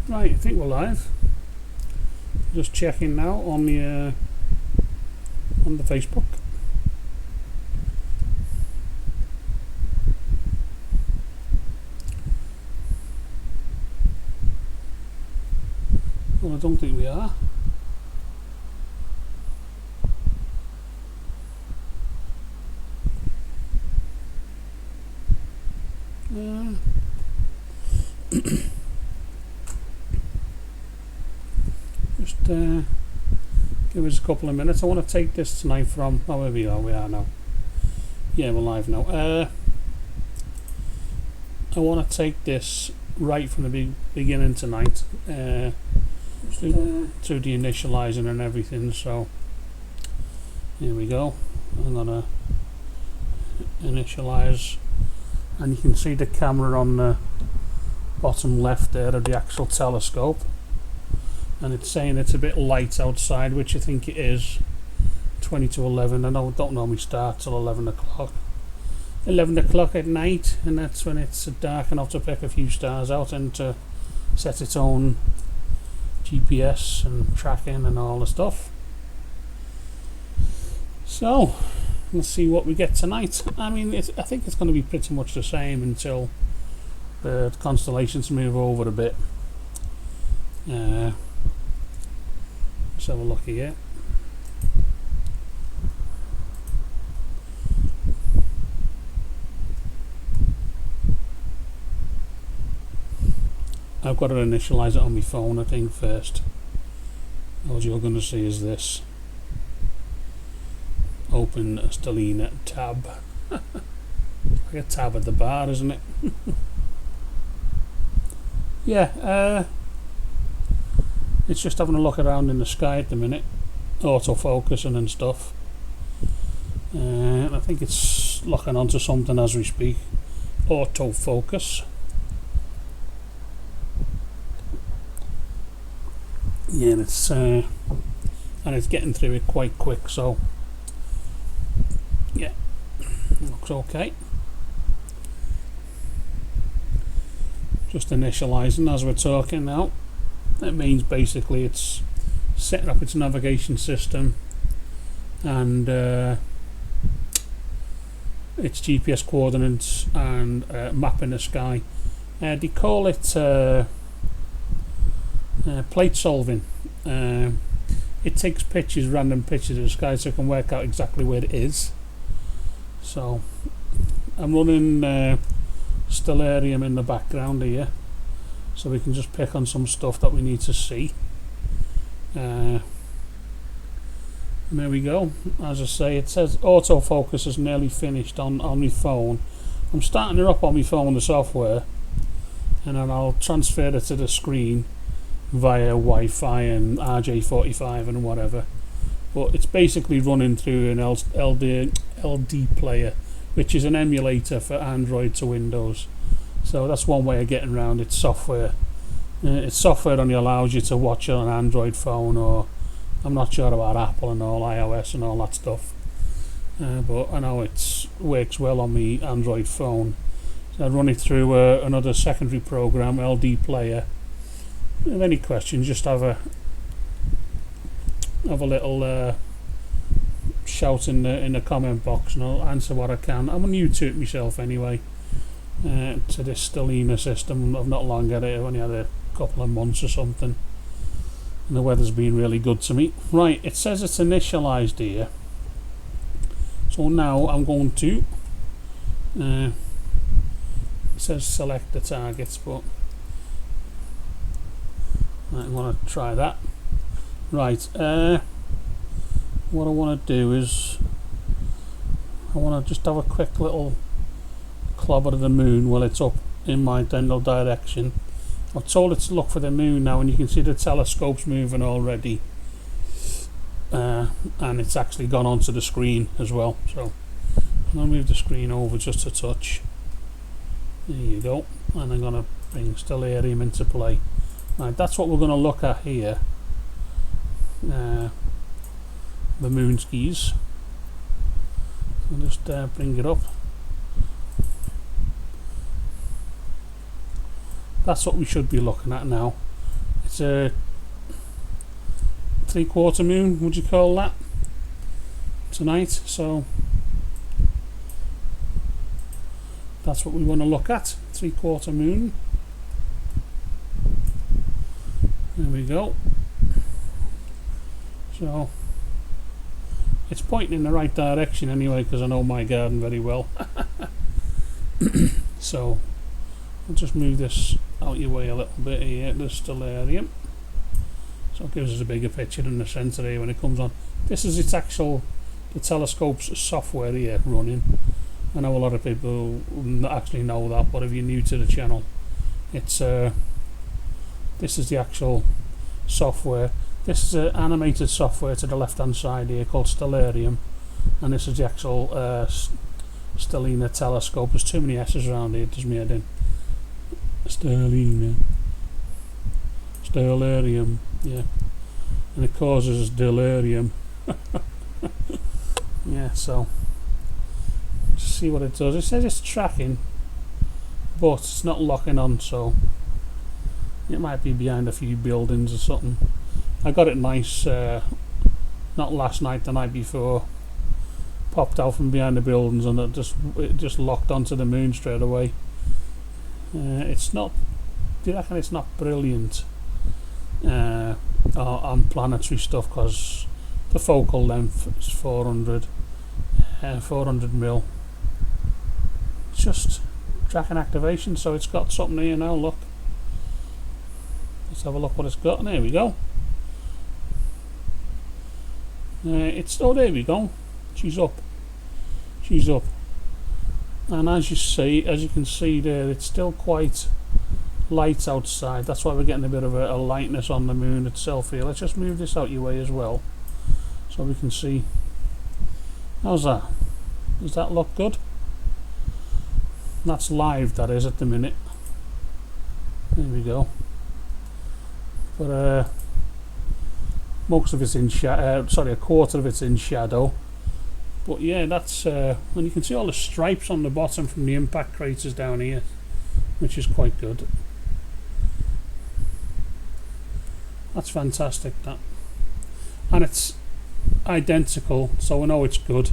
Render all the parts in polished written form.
Right, I think we're live. Just checking now on the Facebook. Well, I don't think we are. Just give us a couple of minutes. I want to take this tonight from wherever we are now. Yeah, we're live now. I want to take this right from the beginning tonight, through the initializing and everything. So here we go. I'm gonna initialize, and you can see the camera on the bottom left there of the actual telescope, and it's saying it's a bit light outside, which I think it is. 20 to 11. I don't normally start till 11 o'clock. 11 o'clock at night, and that's when it's dark enough to pick a few stars out and to set its own GPS and tracking and all the stuff. So let's see what we get tonight. I mean, I think it's going to be pretty much the same until the constellations move over a bit. Let's have a look here. I've got to initialize it on my phone, I think, first. All you're going to see is this. Open a Stellina tab. Like a tab at the bar, isn't it? Yeah, it's just having a look around in the sky at the minute. Autofocusing and stuff. I think it's locking onto something as we speak. Autofocus. Yeah, and it's getting through it quite quick, so yeah, looks okay. Just initializing as we're talking now. That means basically it's setting up its navigation system and its GPS coordinates and mapping the sky. They call it plate solving. It takes pictures, random pictures of the sky, so it can work out exactly where it is. So I'm running stellarium in the background here, so we can just pick on some stuff that we need to see. And there we go. As I say, it says autofocus is nearly finished on my phone. I'm starting it up on my phone, the software, and then I'll transfer it to the screen via Wi-Fi and RJ45 and whatever. But it's basically running through an LD player, which is an emulator for Android to Windows. So that's one way of getting around its software. Its software only allows you to watch it on an Android phone, or I'm not sure about Apple and all, iOS and all that stuff. But I know it works well on the Android phone. So I run it through another secondary program, LD player. If you have any questions, just have a little shout in the comment box, and I'll answer what I can. I'm new to it myself anyway, to this Stellina system. I've not long had it. I've only had a couple of months or something, and the weather's been really good to me. Right, it says it's initialized here, so now I'm going to it says select the targets, but I want to try that. Right, what I want to do is I want to just have a quick little clobber of the moon while it's up in my general direction. I've told it to look for the moon now, and you can see the telescope's moving already, and it's actually gone onto the screen as well. So I'm going to move the screen over just a touch. There you go, and I'm going to bring stellarium into play. Right, that's what we're going to look at here. The moon skis. I'll just bring it up. That's what we should be looking at now. It's a 3/4 moon, would you call that, tonight? So that's what we want to look at, 3/4 moon. There we go. So it's pointing in the right direction anyway, because I know my garden very well. So I'll just move this out your way a little bit here, the stellarium. So it gives us a bigger picture in the centre here when it comes on. This is its actual, the telescope's software here running. I know a lot of people don't actually know that, but if you're new to the channel, it's this is the actual software. This is an animated software to the left hand side here called Stellarium, and this is the actual Stellina telescope. There's too many S's around here, it does me head in. Stellarium, yeah, and it causes delirium. Yeah, so just see what it does. It says it's tracking, but it's not locking on, so it might be behind a few buildings or something. I got it nice, not last night, the night before. Popped out from behind the buildings and it just locked onto the moon straight away. It's not, do you reckon it's not brilliant on planetary stuff, because the focal length is 400 mil. It's just tracking activation, so it's got something here now, look. Let's have a look what it's got, and there we go. Oh, there we go. She's up. And as you can see there, it's still quite light outside. That's why we're getting a bit of a lightness on the moon itself here. Let's just move this out your way as well, so we can see. How's that? Does that look good? That's live, that is, at the minute. There we go. But most of it's in shadow. Sorry, a quarter of it's in shadow. But yeah, that's and you can see all the stripes on the bottom from the impact craters down here, which is quite good. That's fantastic, that. And it's identical, so we know it's good,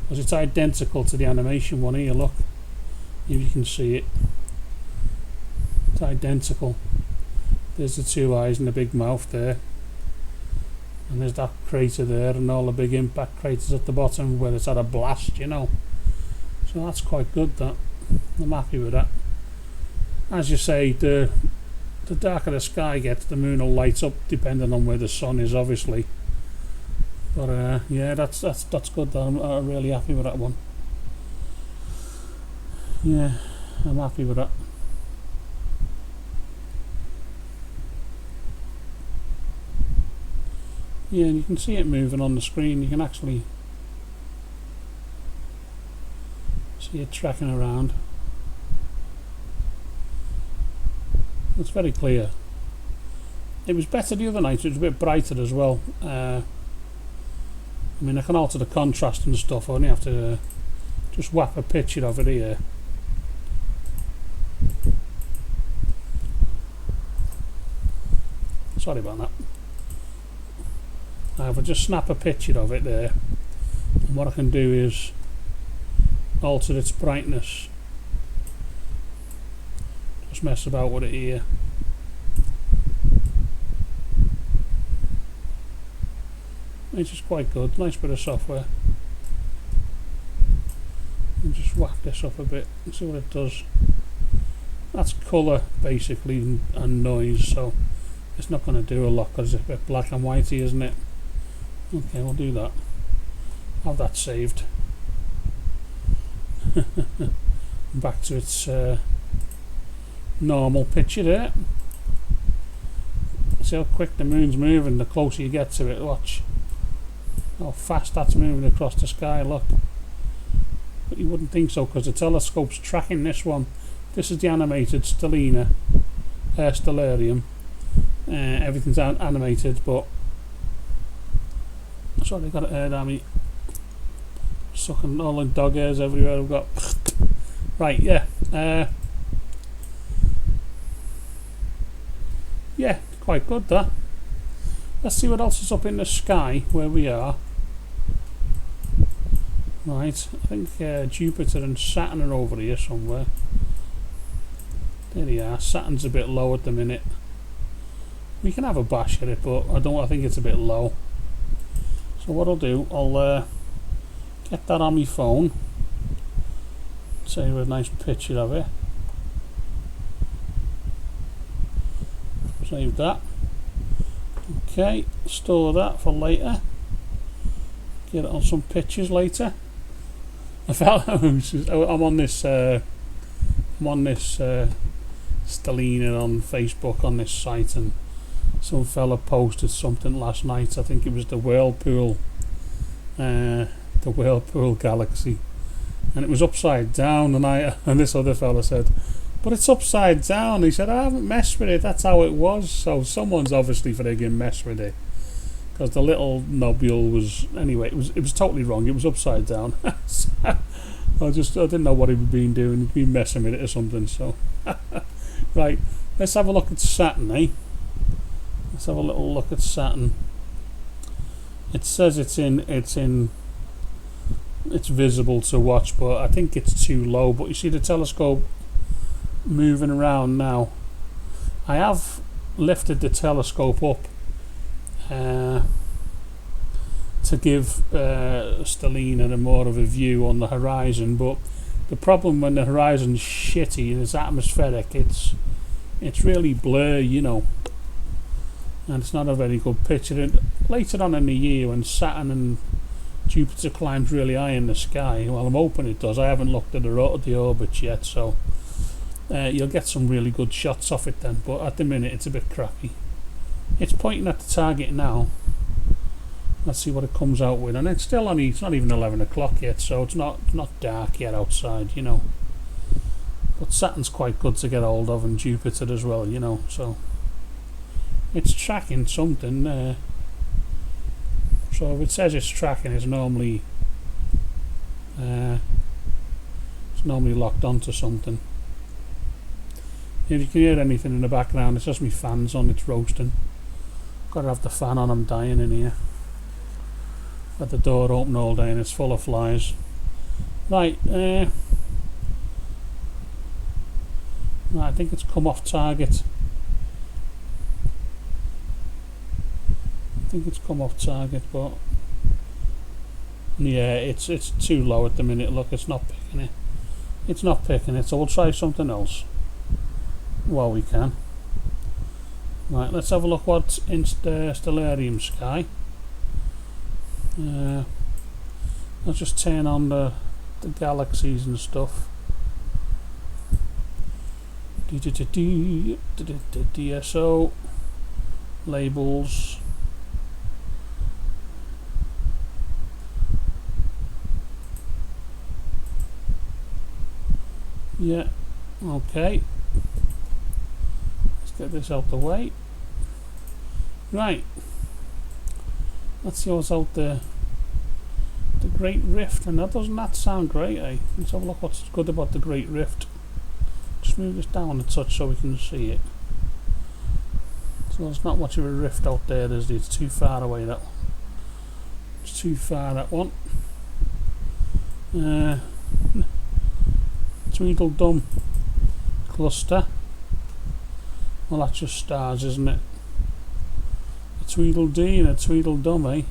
because it's identical to the animation one here, look. If you can see it. It's identical. There's the two eyes and the big mouth there. And there's that crater there, and all the big impact craters at the bottom where it's had a blast, you know. So that's quite good, that. I'm happy with that. As you say, the darker the sky gets, the moon will light up depending on where the sun is, obviously. But yeah, that's good. I'm really happy with that one. Yeah, I'm happy with that. Yeah, and you can see it moving on the screen. You can actually see it tracking around. It's very clear. It was better the other night. It was a bit brighter as well. I mean, I can alter the contrast and stuff. I only have to just whap a picture of it here. Sorry about that. Now if I just snap a picture of it there, and what I can do is alter its brightness. Just mess about with it here. Which is quite good, nice bit of software. And just whack this up a bit and see what it does. That's colour basically and noise, so it's not going to do a lot because it's a bit black and whitey, isn't it? Okay, we'll do that. Have that saved. Back to its normal picture there. See how quick the moon's moving, the closer you get to it. Watch how fast that's moving across the sky, look. But you wouldn't think so because the telescope's tracking this one. This is the animated Stellina Stellarium. Everything's animated, but sorry, I got it aired at me. Sucking all the dog hairs everywhere I've got. Right, yeah. Yeah, quite good, that. Let's see what else is up in the sky where we are. Right, I think Jupiter and Saturn are over here somewhere. There they are. Saturn's a bit low at the minute. We can have a bash at it, but I think it's a bit low. So what I'll do, I'll get that on my phone. Save a nice picture of it. Save that. Okay, store that for later. Get it on some pictures later. I'm on this Stellina on Facebook on this site, and some fella posted something last night. I think it was the Whirlpool galaxy, and it was upside down. And this other fella said, "But it's upside down." He said, "I haven't messed with it. That's how it was." So someone's obviously friggin' messed with it, because the little nebula was, anyway, it was totally wrong. It was upside down. I didn't know what he'd been doing. He'd been messing with it or something. So right, let's have a look at Saturn, eh? Let's have a little look at Saturn. It says it's visible to watch, but I think it's too low. But you see the telescope moving around now. I have lifted the telescope up to give Stellina a more of a view on the horizon, but the problem when the horizon's shitty and it's atmospheric, it's really blur, you know, and it's not a very good picture. And later on in the year, when Saturn and Jupiter climbs really high in the sky, well, I'm hoping it does. I haven't looked at the orbits yet, so you'll get some really good shots off it then, but at the minute it's a bit crappy. It's pointing at the target now. Let's see what it comes out with, and it's not even 11 o'clock yet, so it's not dark yet outside, you know. But Saturn's quite good to get hold of, and Jupiter as well, you know, so it's tracking something. So if it says it's tracking, it's normally locked onto something. If you can hear anything in the background, it's just my fans on. It's roasting. Gotta have the fan on. I'm dying in here. Had the door open all day and it's full of flies. Right, I think it's come off target. But yeah, it's too low at the minute. Look, it's not picking it. So we'll try something else while we can. Right, let's have a look what's in the stellarium sky. Let's just turn on the galaxies and stuff. DSO labels. Yeah, okay. Let's get this out the way. Right. Let's see what's out there. The Great Rift, and that doesn't sound great, eh? Let's have a look what's good about the Great Rift. Just move this down a touch so we can see it. So there's not much of a rift out there, is there? It's too far away, that one. It's too far, that one. Tweedledum cluster. Well, that's just stars, isn't it? A Tweedledee and a Tweedledum, eh?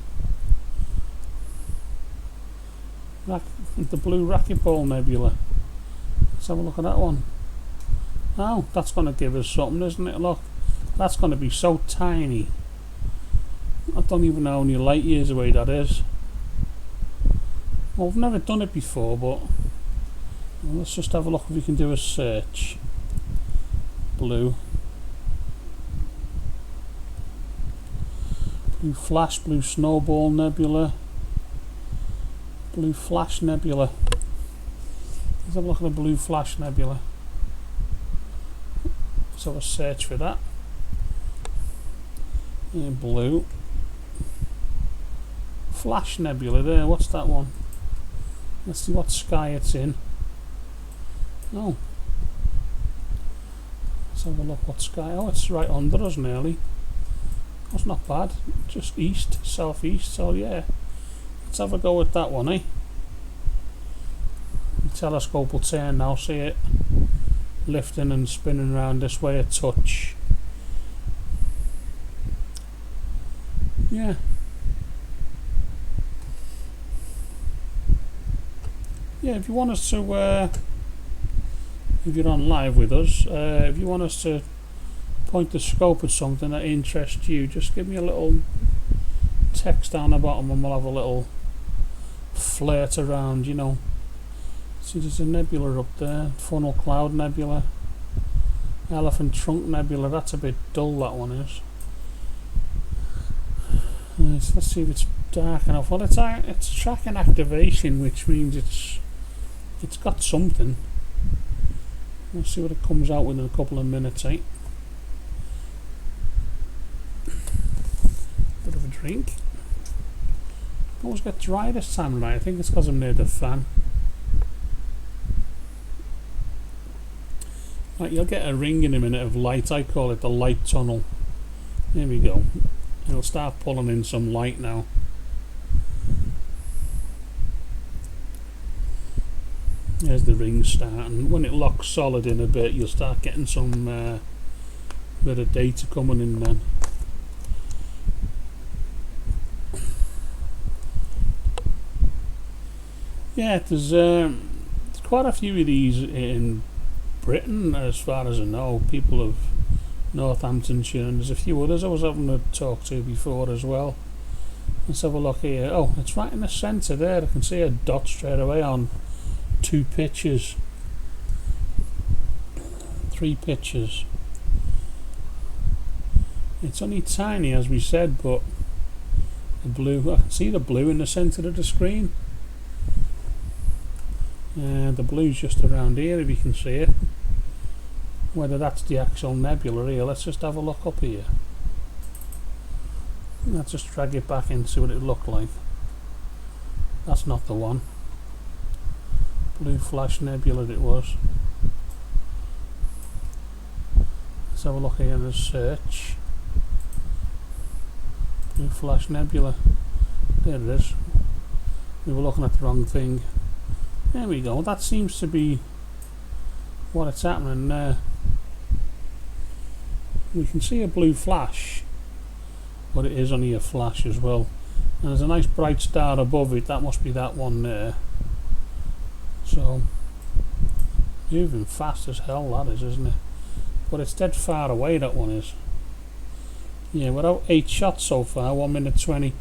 The blue Racquetball Nebula. Let's have a look at that one. Oh, that's going to give us something, isn't it? Look, that's going to be so tiny. I don't even know how many light years away that is. Well, I've never done it before, but let's just have a look if we can do a search. Blue Flash, Blue Snowball Nebula, Blue Flash Nebula. Let's have a look at the Blue Flash Nebula. Let's have a search for that. And Blue Flash Nebula there, what's that one? Let's see what sky it's in. Oh. Let's have a look what sky. Oh, it's right under us nearly. That's not bad. Just east, southeast. So yeah, let's have a go with that one, eh? The telescope will turn now. See it lifting and spinning around this way a touch. Yeah. Yeah, if you want us to, if you're on live with us, if you want us to point the scope at something that interests you, just give me a little text down the bottom and we'll have a little flirt around, you know. See, there's a nebula up there, Funnel Cloud Nebula, Elephant Trunk Nebula. That's a bit dull, that one is. Let's see if it's dark enough. Well, it's tracking activation, which means it's got something. Let's see what it comes out with in a couple of minutes, eh? Bit of a drink. Always get dry this time of night. I think it's because I'm near the fan. Right, you'll get a ring in a minute of light. I call it the light tunnel. There we go. It'll start pulling in some light now. There's the ring starting. When it locks solid in a bit, you'll start getting some bit of data coming in then. Yeah, there's quite a few of these in Britain, as far as I know. People of Northamptonshire, and there's a few others I was having to talk to before as well. Let's have a look here. Oh, it's right in the centre there. I can see a dot straight away on 2 pictures. 3 pictures. It's only tiny, as we said, but the blue, I can see the blue in the centre of the screen. The blue's just around here, if you can see it. Whether that's the actual nebula here, let's just have a look up here. Let's just drag it back in and see what it looked like. That's not the one. Blue Flash Nebula it was. Let's have a look here in the search. Blue Flash Nebula. There it is. We were looking at the wrong thing. There we go. That seems to be what it's happening there. We can see a blue flash, but it is only a flash as well. And there's a nice bright star above it. That must be that one there. So, moving fast as hell, that is, isn't it? But it's dead far away, that one is. Yeah, we're out 8 shots so far, 1 minute 20.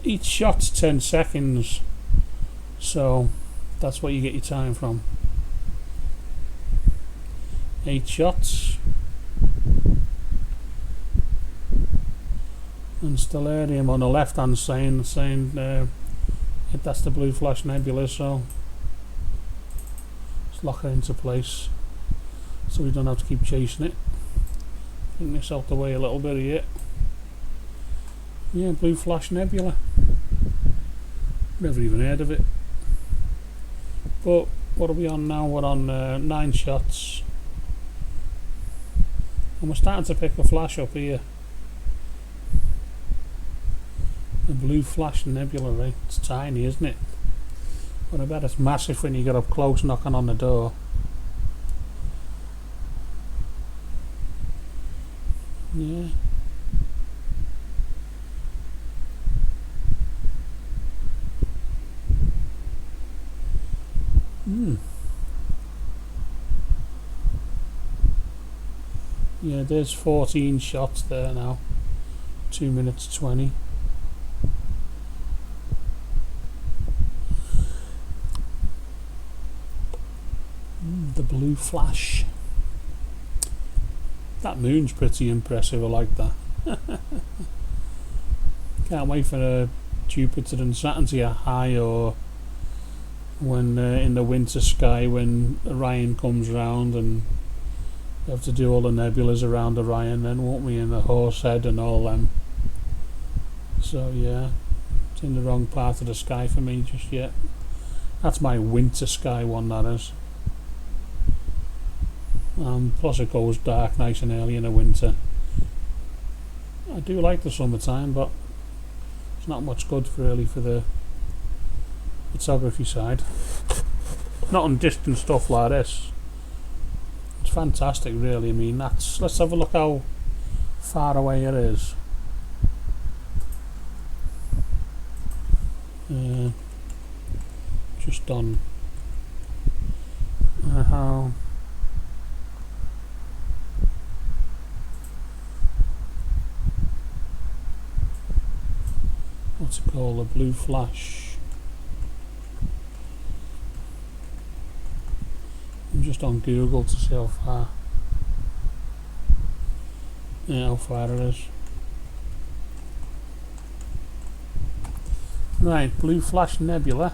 Each shot's 10 seconds. So, that's what you get your time from. 8 shots. And Stellarium on the left hand saying that's the Blue Flash Nebula, so let's lock it into place so we don't have to keep chasing it. Bring this out the way a little bit here. Yeah, Blue Flash Nebula. Never even heard of it. But what are we on now? We're on 9 shots. And we're starting to pick a flash up here. The Blue Flash Nebula, right? It's tiny, isn't it? But I bet it's massive when you get up close knocking on the door. Yeah. Yeah, there's 14 shots there now. 2 minutes 20. The Blue Flash. That moon's pretty impressive, I like that. Can't wait for Jupiter and Saturn to get high, or when in the winter sky when Orion comes round, and we have to do all the nebulas around Orion then, won't we, in the Horsehead and all them. So yeah, it's in the wrong part of the sky for me just yet. That's my winter sky one, that is. Plus it goes dark nice and early in the winter. I do like the summertime, but it's not much good really for the photography side. Not on distant stuff like this. It's fantastic, really. I mean, let's have a look how far away it is. Just on how. What's it called? A blue flash. I'm just on Google to see how far. Yeah, how far it is. Right, blue flash nebula.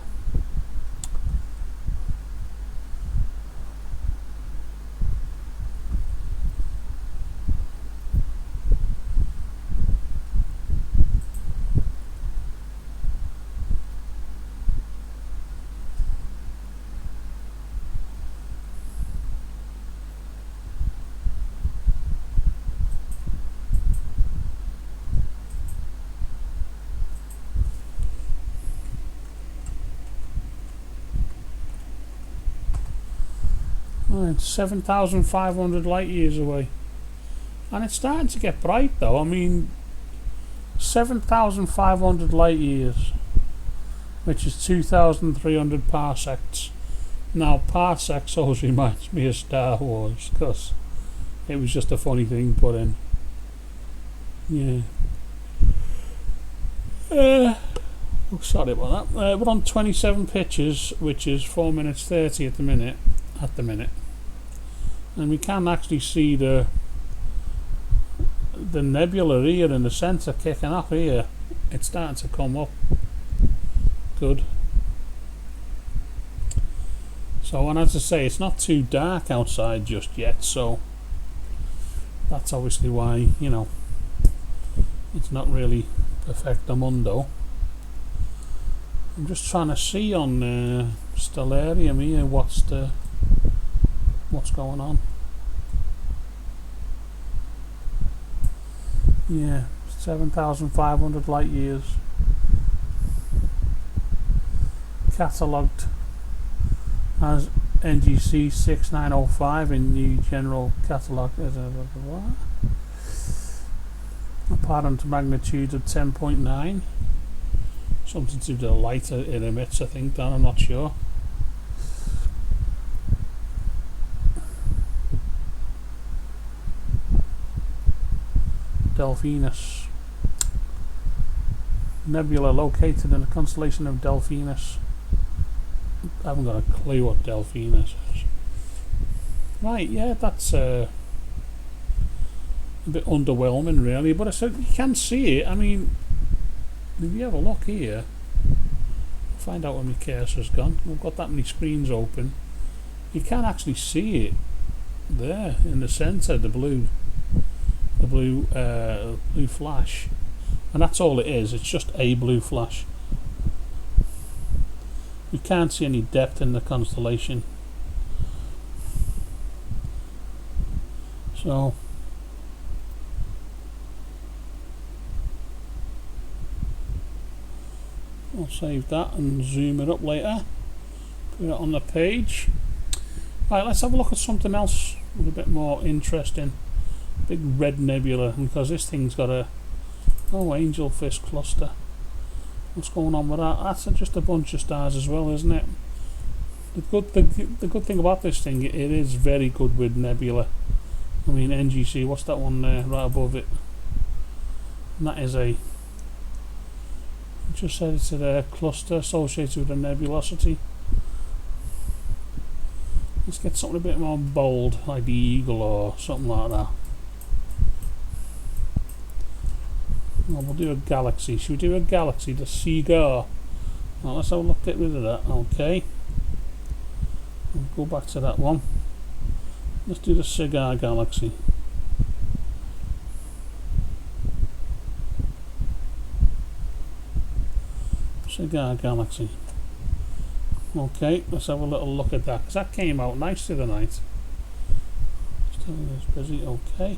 Right, 7,500 light years away. And it's starting to get bright though. I mean, 7,500 light years, which is 2,300 parsecs. Now, parsecs always reminds me of Star Wars, because it was just a funny thing put in. Yeah. Oh, sorry about that. We're on 27 pictures, which is 4 minutes 30 at the minute. And we can actually see the nebula here in the centre kicking off here. It's starting to come up. Good. So, and as I say, it's not too dark outside just yet, so that's obviously why, you know, it's not really perfectamundo. I'm just trying to see on Stellarium here what's going on. Yeah, 7,500 light years. Catalogued as NGC 6905 in New General Catalogue. Apparent magnitude of 10.9. Something to do with the light it emits, I think, Dan, I'm not sure. Delphinus. Nebula located in the constellation of Delphinus. I haven't got a clue what Delphinus is. Right, yeah, that's a bit underwhelming really, but I said you can see it. I mean, if you have a look here, I'll find out where my cursor's gone. We've got that many screens open. You can actually see it there in the centre, the blue flash, and that's all it is. It's just a blue flash. We can't see any depth in the constellation, so I'll save that and zoom it up later, put it on the page. Right, let's have a look at something else a bit more interesting. Big red nebula, because this thing's got a angelfish cluster. What's going on with that? That's just a bunch of stars as well, isn't it? The good thing about this thing, it is very good with nebula. I mean, NGC, what's that one there right above it? And that is it just said it's a cluster associated with a nebulosity. Let's get something a bit more bold, like the eagle or something like that. Well, we'll do a galaxy. Should we do a galaxy? The cigar. Well, let's have a look, get rid of that. Okay. We'll go back to that one. Let's do the cigar galaxy. Cigar galaxy. Okay, let's have a little look at that, because that came out nice the other night. Still is busy. Okay.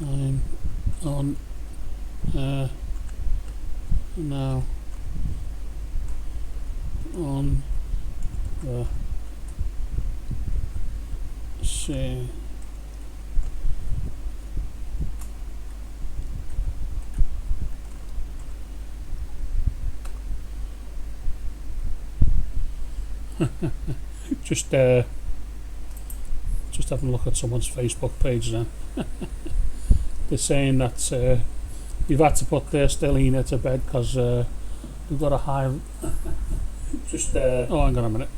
I'm on now on the sea. just having a look at someone's Facebook page then. They're saying that you've had to put their Stellina to bed because we've got a high. Oh, hang on a minute.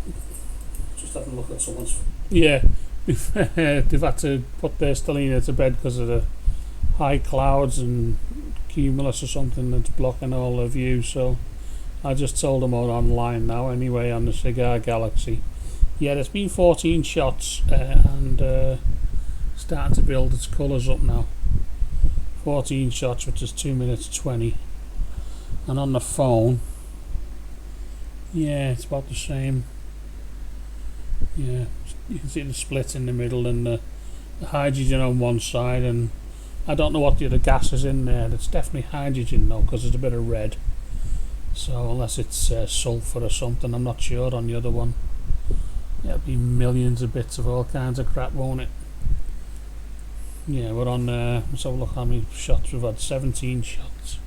Just having a look at someone's. Yeah, they've had to put their Stellina to bed because of the high clouds and cumulus or something that's blocking all the view. So I just told them all online now. Anyway, on the Cigar Galaxy. Yeah, there's been 14 shots and starting to build its colours up now. 14 shots, which is 2 minutes 20. And on the phone, yeah, it's about the same. Yeah, you can see the split in the middle and the hydrogen on one side, and I don't know what the other gas is in there. It's definitely hydrogen though, because there's a bit of red. So unless it's sulphur or something, I'm not sure on the other one. It'll be millions of bits of all kinds of crap, won't it? Yeah, we're on let's have a look how many shots we've had. 17 shots.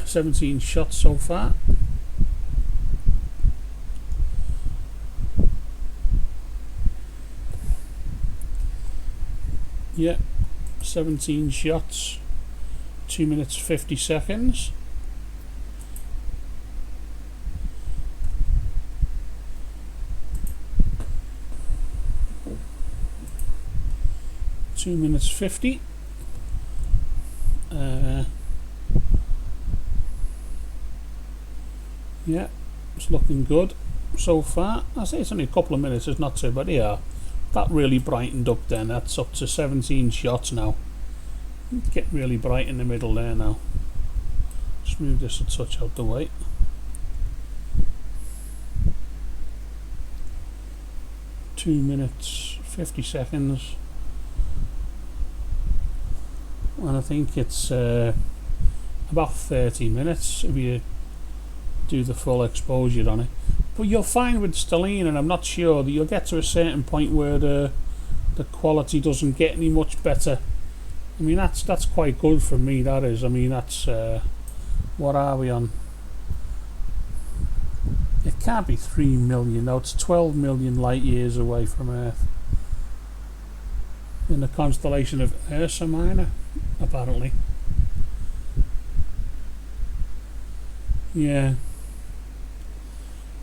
17 shots so far. Yeah, 17 shots. 2 minutes 50 seconds. Minutes 50. Yeah, it's looking good so far. I say it's only a couple of minutes, it's not too bad. Yeah, that really brightened up then. That's up to 17 shots now. Get really bright in the middle there now. Just move this a touch out the way. Two minutes 50 seconds. And I think it's about 30 minutes if you do the full exposure on it. But you'll find with Stellina, and I'm not sure, that you'll get to a certain point where the quality doesn't get any much better. I mean, that's quite good for me, that is. I mean, that's what are we on? It can't be 3 million, no, it's 12 million light years away from Earth. In the constellation of Ursa Minor, apparently. Yeah.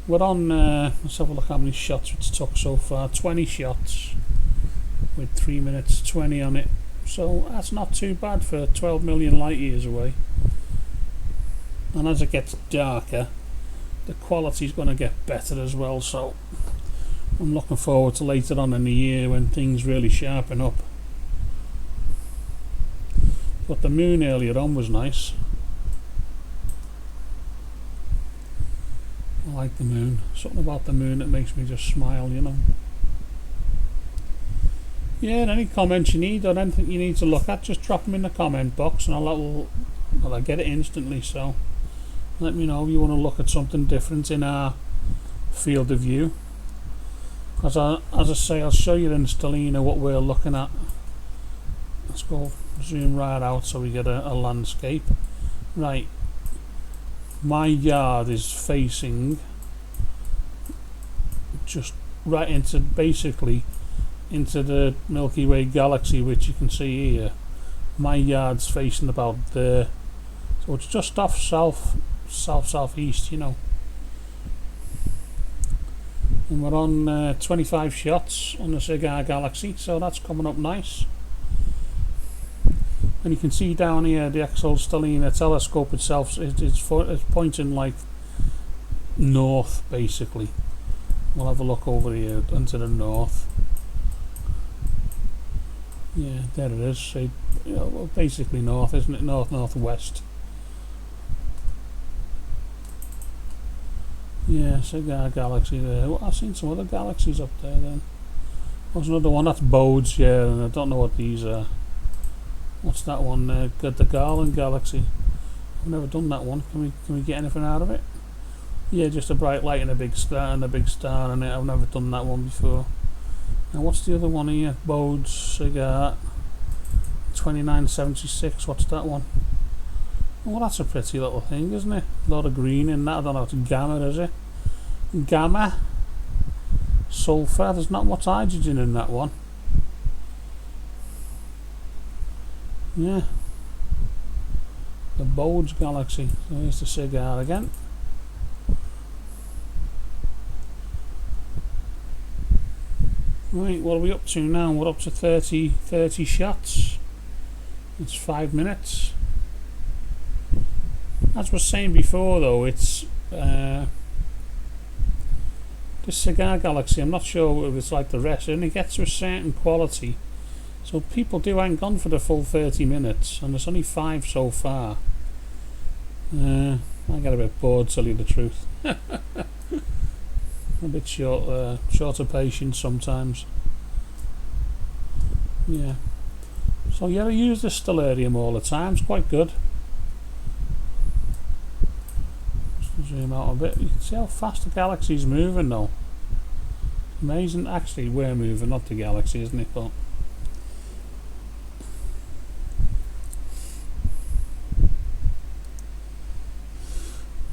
We're on, let's have a look how many shots it's took so far. 20 shots with 3 minutes 20 on it. So that's not too bad for 12 million light years away. And as it gets darker, the quality's going to get better as well. So I'm looking forward to later on in the year when things really sharpen up. But the moon earlier on was nice. I like the moon. Something about the moon that makes me just smile, you know. Yeah, and any comments you need or anything you need to look at, just drop them in the comment box and I'll get it instantly. So let me know if you want to look at something different in our field of view. As I say, I'll show you in Stellina what we're looking at. Let's go zoom right out so we get a landscape. Right, my yard is facing just right into, basically into the Milky Way galaxy, which you can see here. My yard's facing about there, so it's just off southeast, you know. And we're on 25 shots on the Cigar Galaxy, so that's coming up nice. And you can see down here the actual Stellina telescope itself is pointing like north, basically. We'll have a look over here into the north. Yeah, there it is. So, well, basically north, isn't it? North-northwest. Yeah, Cigar Galaxy there. Well, I've seen some other galaxies up there then. There's another one, that's Bodes, yeah, and I don't know what these are. What's that one there? Got the Garland Galaxy. I've never done that one. Can we get anything out of it? Yeah, just a bright light and a big star and a big star in it. I've never done that one before. Now what's the other one here? Bode's cigar. 2976. What's that one? Well, that's a pretty little thing, isn't it? A lot of green in that. I don't know. It's gamma, is it? Gamma. Sulfur. There's not much hydrogen in that one. Yeah. The Bode's Galaxy. So here's the cigar again. Right, what are we up to now? We're up to 30 shots. It's 5 minutes. As I was saying before though, it's the Cigar Galaxy, I'm not sure if it's like the rest, it only gets to a certain quality. So people do hang on for the full 30 minutes, and there's only 5 so far. I get a bit bored, to tell you the truth. A bit shorter patience sometimes. Yeah. So yeah, I use the stellarium all the time. It's quite good. Just zoom out a bit. You can see how fast the galaxy's moving though. Amazing. Actually, we're moving, not the galaxy, isn't it? But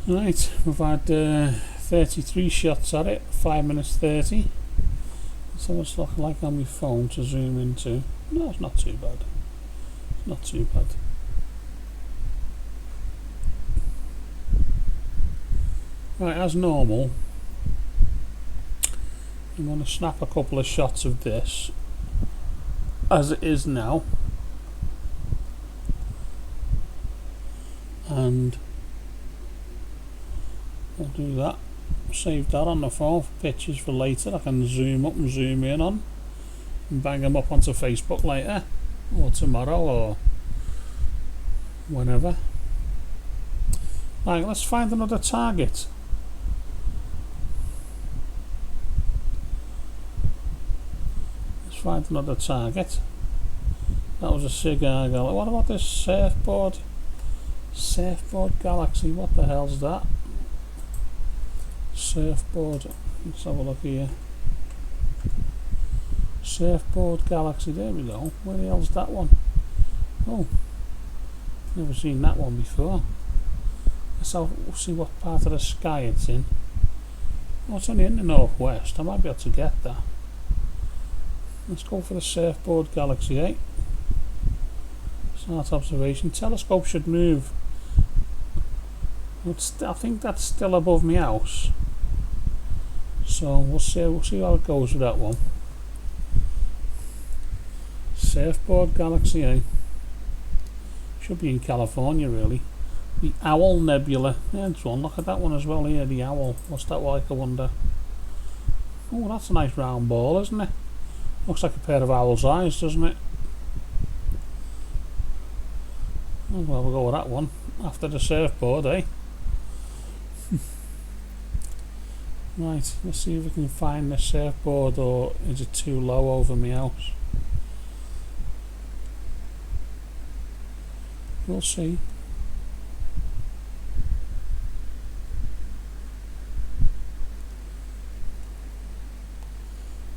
right, we've had 33 shots at it, 5 minutes 30. So it's looking like on my phone to zoom into. No, it's not too bad. It's not too bad. Right, as normal, I'm going to snap a couple of shots of this as it is now, and I'll do that. Save that on the phone for pictures for later. I can zoom up and zoom in on and bang them up onto Facebook later or tomorrow or whenever. Right, let's find another target. Let's find another target. That was a cigar galaxy. What about this surfboard? Surfboard Galaxy. What the hell's that? Surfboard. Let's have a look here. Surfboard Galaxy. There we go. Where the hell's that one? Oh, never seen that one before. Let's see what part of the sky it's in. Oh, it's only in the northwest. I might be able to get that. Let's go for the Surfboard Galaxy, eh? Start observation. Telescope should move. I think that's still above my house. So we'll see how it goes with that one. Surfboard Galaxy, eh? Should be in California, really. The Owl Nebula. Yeah, there's one. Look at that one as well here. The owl. What's that like, I wonder? Oh, that's a nice round ball, isn't it? Looks like a pair of owl's eyes, doesn't it? Oh, well, we'll go with that one after the surfboard, eh? Right, let's see if we can find the surfboard, or is it too low over my house? We'll see.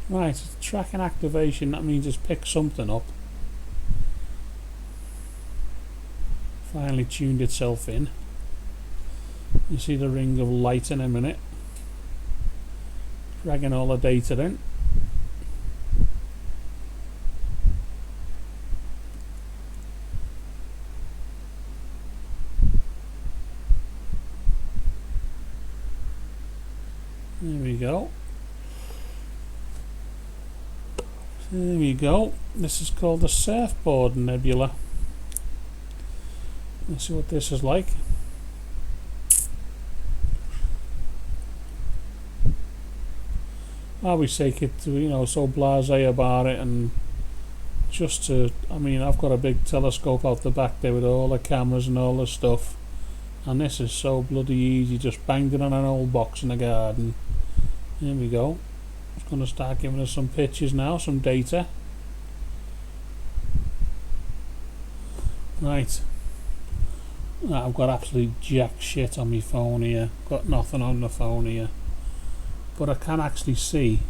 Right, tracking activation, that means it's picked something up. Finally tuned itself in. You see the ring of light in a minute. Dragging all the data in. There we go. There we go. This is called the Surfboard Nebula. Let's see what this is like. I always take it to, you know, so blasé about it, and just to, I mean, I've got a big telescope out the back there with all the cameras and all the stuff, and this is so bloody easy, just banged it on an old box in the garden. There we go. It's going to start giving us some pictures now, some data. Right. I've got absolute jack shit on my phone here. Got nothing on the phone here. But I can actually see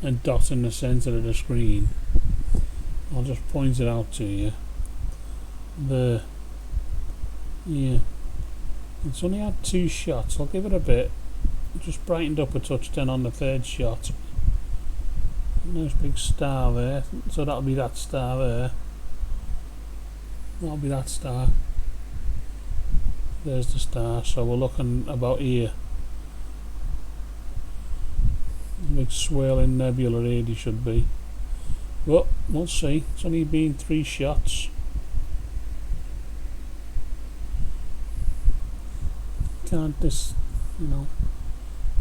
a dot in the centre of the screen. I'll just point it out to you. There. Yeah. It's only had 2 shots. I'll give it a bit. Just brightened up a touch then on the 3rd shot. Nice big star there. So that'll be that star there. That'll be that star. There's the star. So we're looking about here. Big swirling nebula really should be. But we'll see. It's only been 3 shots. Can't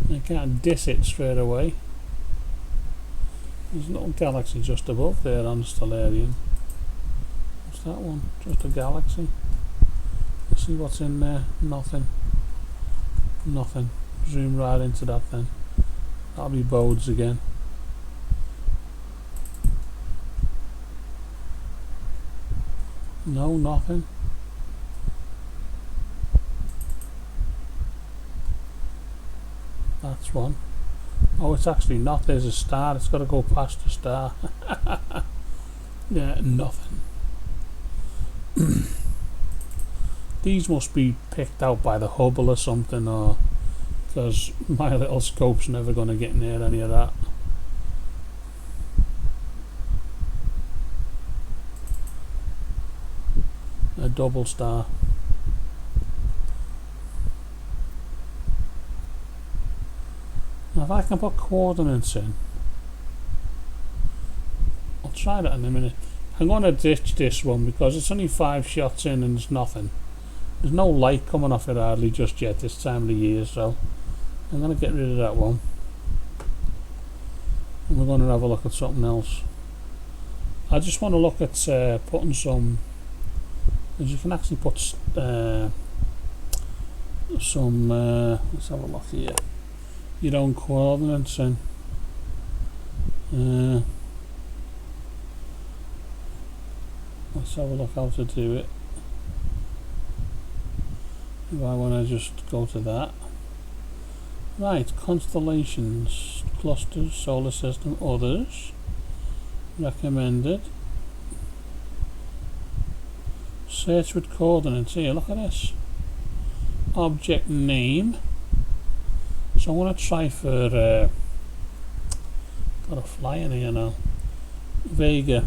I can't diss it straight away. There's no galaxy just above there on Stellarium. What's that one? Just a galaxy. Let's see what's in there. Nothing. Nothing. Zoom right into that then. That'll be Bodes again. No, nothing. That's one. Oh, it's actually not. There's a star. It's got to go past the star. Yeah, nothing. These must be picked out by the Hubble or something, or because my little scope's never going to get near any of that. A double star. Now if I can put coordinates in, I'll try that in a minute. I'm going to ditch this one because it's only 5 shots in and there's nothing. There's no light coming off it hardly just yet this time of the year, so I'm going to get rid of that one. And we're going to have a look at something else. I just want to look at putting some, because you can actually put some, let's have a look here, your own coordinates in. Let's have a look how to do it. If I want to just go to that. Right, constellations, clusters, solar system, others, recommended. Search with coordinates. Here, look at this. Object name. So I'm going to try for, got a fly in here now, Vega.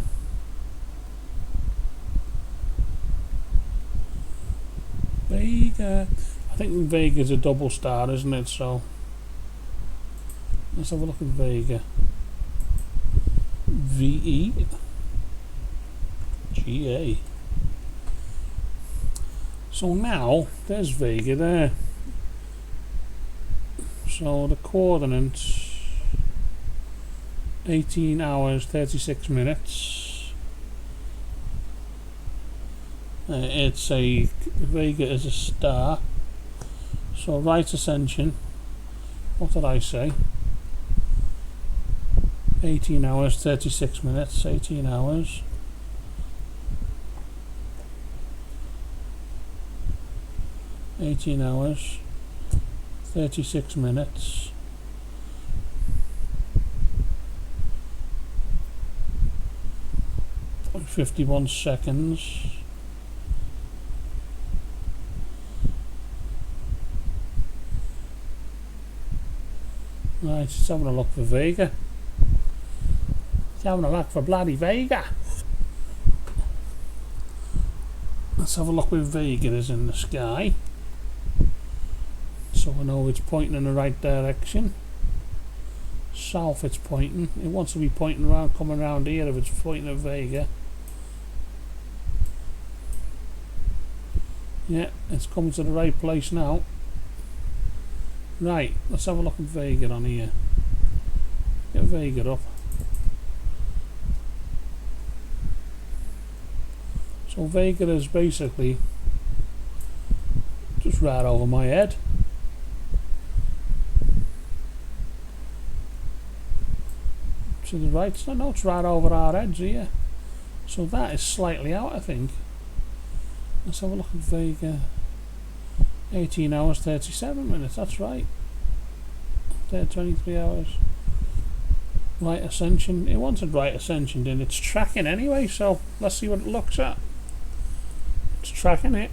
Vega. I think Vega's a double star, isn't it? So let's have a look at Vega. VEGA. So now there's Vega there. So the coordinates 18 hours 36 minutes. It's a Vega is a star. So right ascension. What did I say? 18 hours 36 minutes. 18 hours. $18 36 minutes. And 51 seconds. Right, just having a look for Vega. Just having a look for bloody Vega. Let's have a look where Vega is in the sky. So I know it's pointing in the right direction. South it's pointing. It wants to be pointing around, coming around here if it's pointing at Vega. Yeah, it's coming to the right place now. Right, let's have a look at Vega on here. Get Vega up. So Vega is basically just right over my head. To the right, no, it's right over our heads here. So that is slightly out, I think. Let's have a look at Vega. 18 hours 37 minutes, that's right. 23 hours. Right ascension. It wanted right ascension, and it's tracking anyway, so let's see what it looks at. It's tracking it.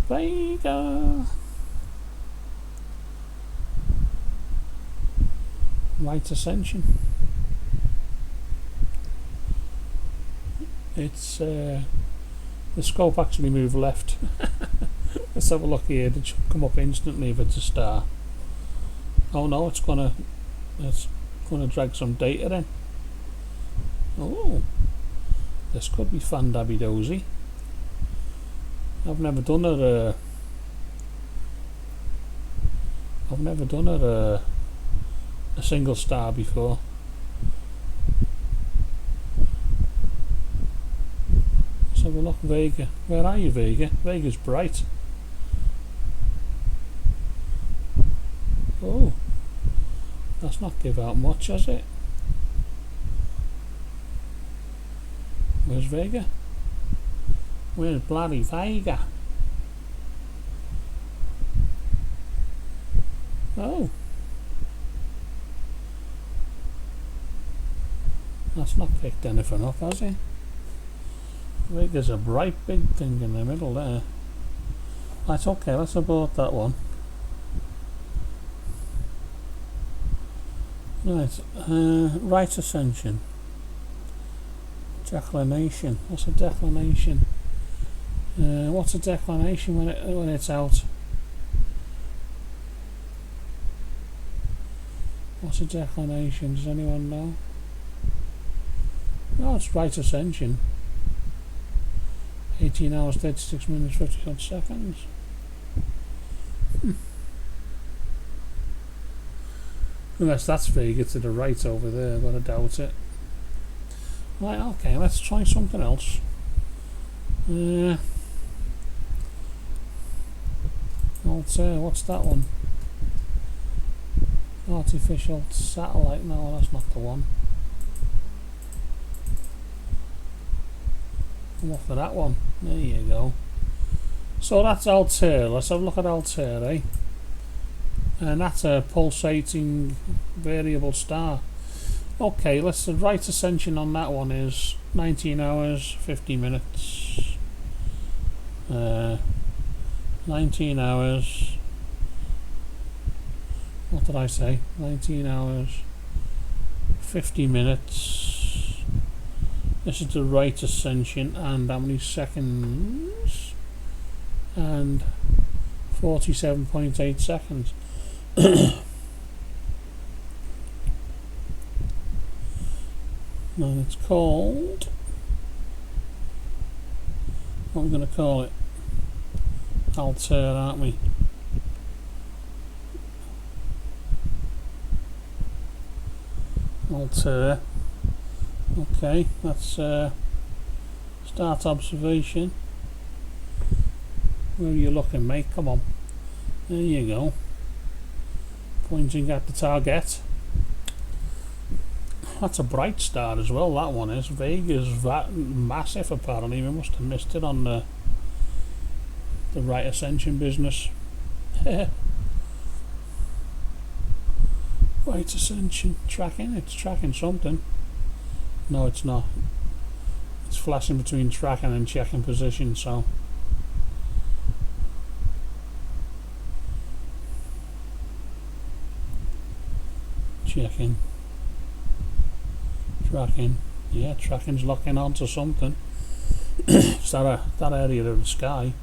Vega. Right ascension. It's the scope actually moved left. Let's have a look here. It should come up instantly if it's a star. Oh no, it's gonna drag some data in. Oh, this could be fun dabby dozy. I've never done a single star before. Let's have a look. Vega. Where are you, Vega? Vega's bright. Oh, that's not give out much, has it? Where's Vega? Where's bloody Vega? Oh, that's not picked anything up, has it? Vega's a bright big thing in the middle there. Right, okay, let's abort that one. Right, right ascension. Declination. What's a declination? What's a declination when it's out? What's a declination? Does anyone know? No, it's right ascension. 18 hours, 36 minutes, 51 seconds. Unless that's Vega to the right over there, but I doubt it. Right, okay, let's try something else. What's that one? Artificial satellite. No, that's not the one. Come off for that one. There you go. So that's Altair. Let's have a look at Altair, eh? And that's a pulsating variable star. Okay, let's the right ascension on that one is 19 hours 50 minutes. 19 hours. What did I say? 19 hours 50 minutes. This is the right ascension, and how many seconds? And 47.8 seconds. And it's called, what are we going to call it? Altair, aren't we? Altair. Okay, let's start observation. Where are you looking, mate? Come on. There you go. Pointing at the target. That's a bright star as well, that one is. Vega's that massive apparently. We must have missed it on the right ascension business. Right ascension tracking. It's tracking something. No, it's not. It's flashing between tracking and checking position, so. Checking. Tracking. Yeah, tracking's locking onto something. It's that area of the sky.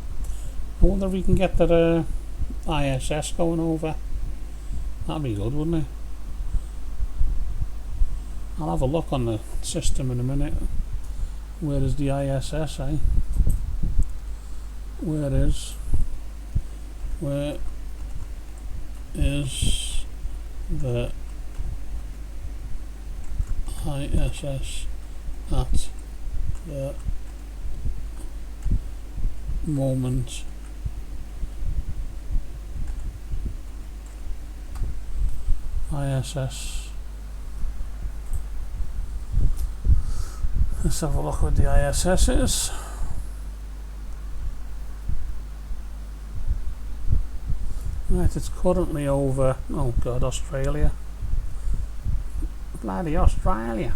I wonder if we can get that ISS going over. That'd be good, wouldn't it? I'll have a look on the system in a minute. Where is the ISS, eh? Where is the ISS at the moment? ISS. Let's have a look what the ISS is. Right, it's currently over, oh god, Australia. Bloody Australia.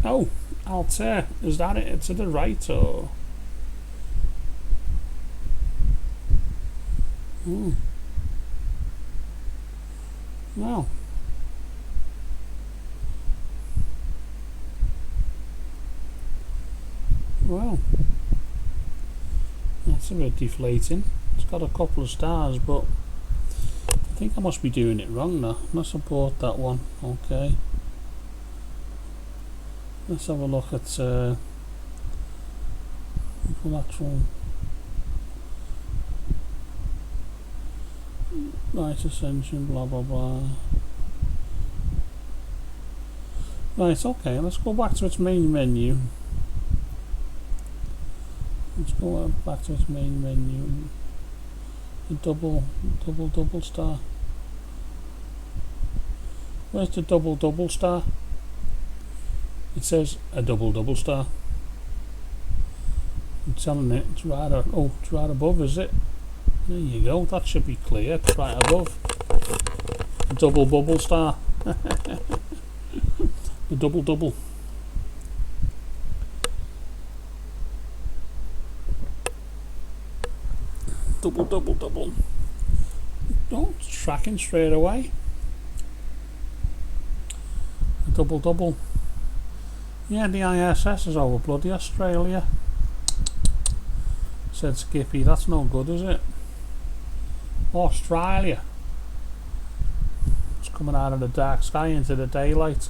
Oh, Altair, is that it to the right or? Well. Well. That's a bit deflating. It's got a couple of stars, but I think I must be doing it wrong now. Must have bought that one. Okay. Let's have a look at collateral. Right, ascension, blah blah blah. Right, okay, let's go back to its main menu. Let's go back to its main menu. The double star. Where's the double star? It says a double star. I'm telling it, it's right, it's right above, is it? There you go, that should be clear, it's right above. A double star. The double. Double. Oh, it's tracking straight away. A double. Yeah, the ISS is over bloody Australia. Said Skippy, that's no good, is it? Australia. It's coming out of the dark sky into the daylight.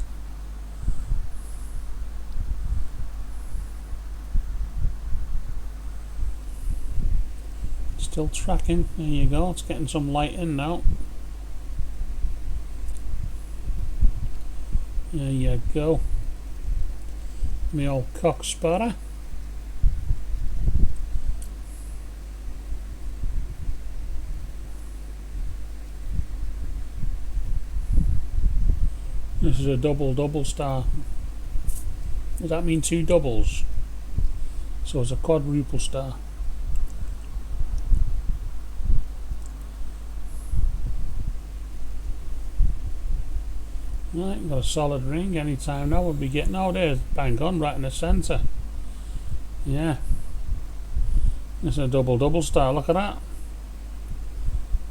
Still tracking. There you go. It's getting some light in now. There you go. Me old cock spotter. This is a double star. Does that mean two doubles? So it's a quadruple star. Right, got a solid ring. Anytime now we'll be getting, oh there's bang on right in the centre. Yeah. It's a double star, look at that.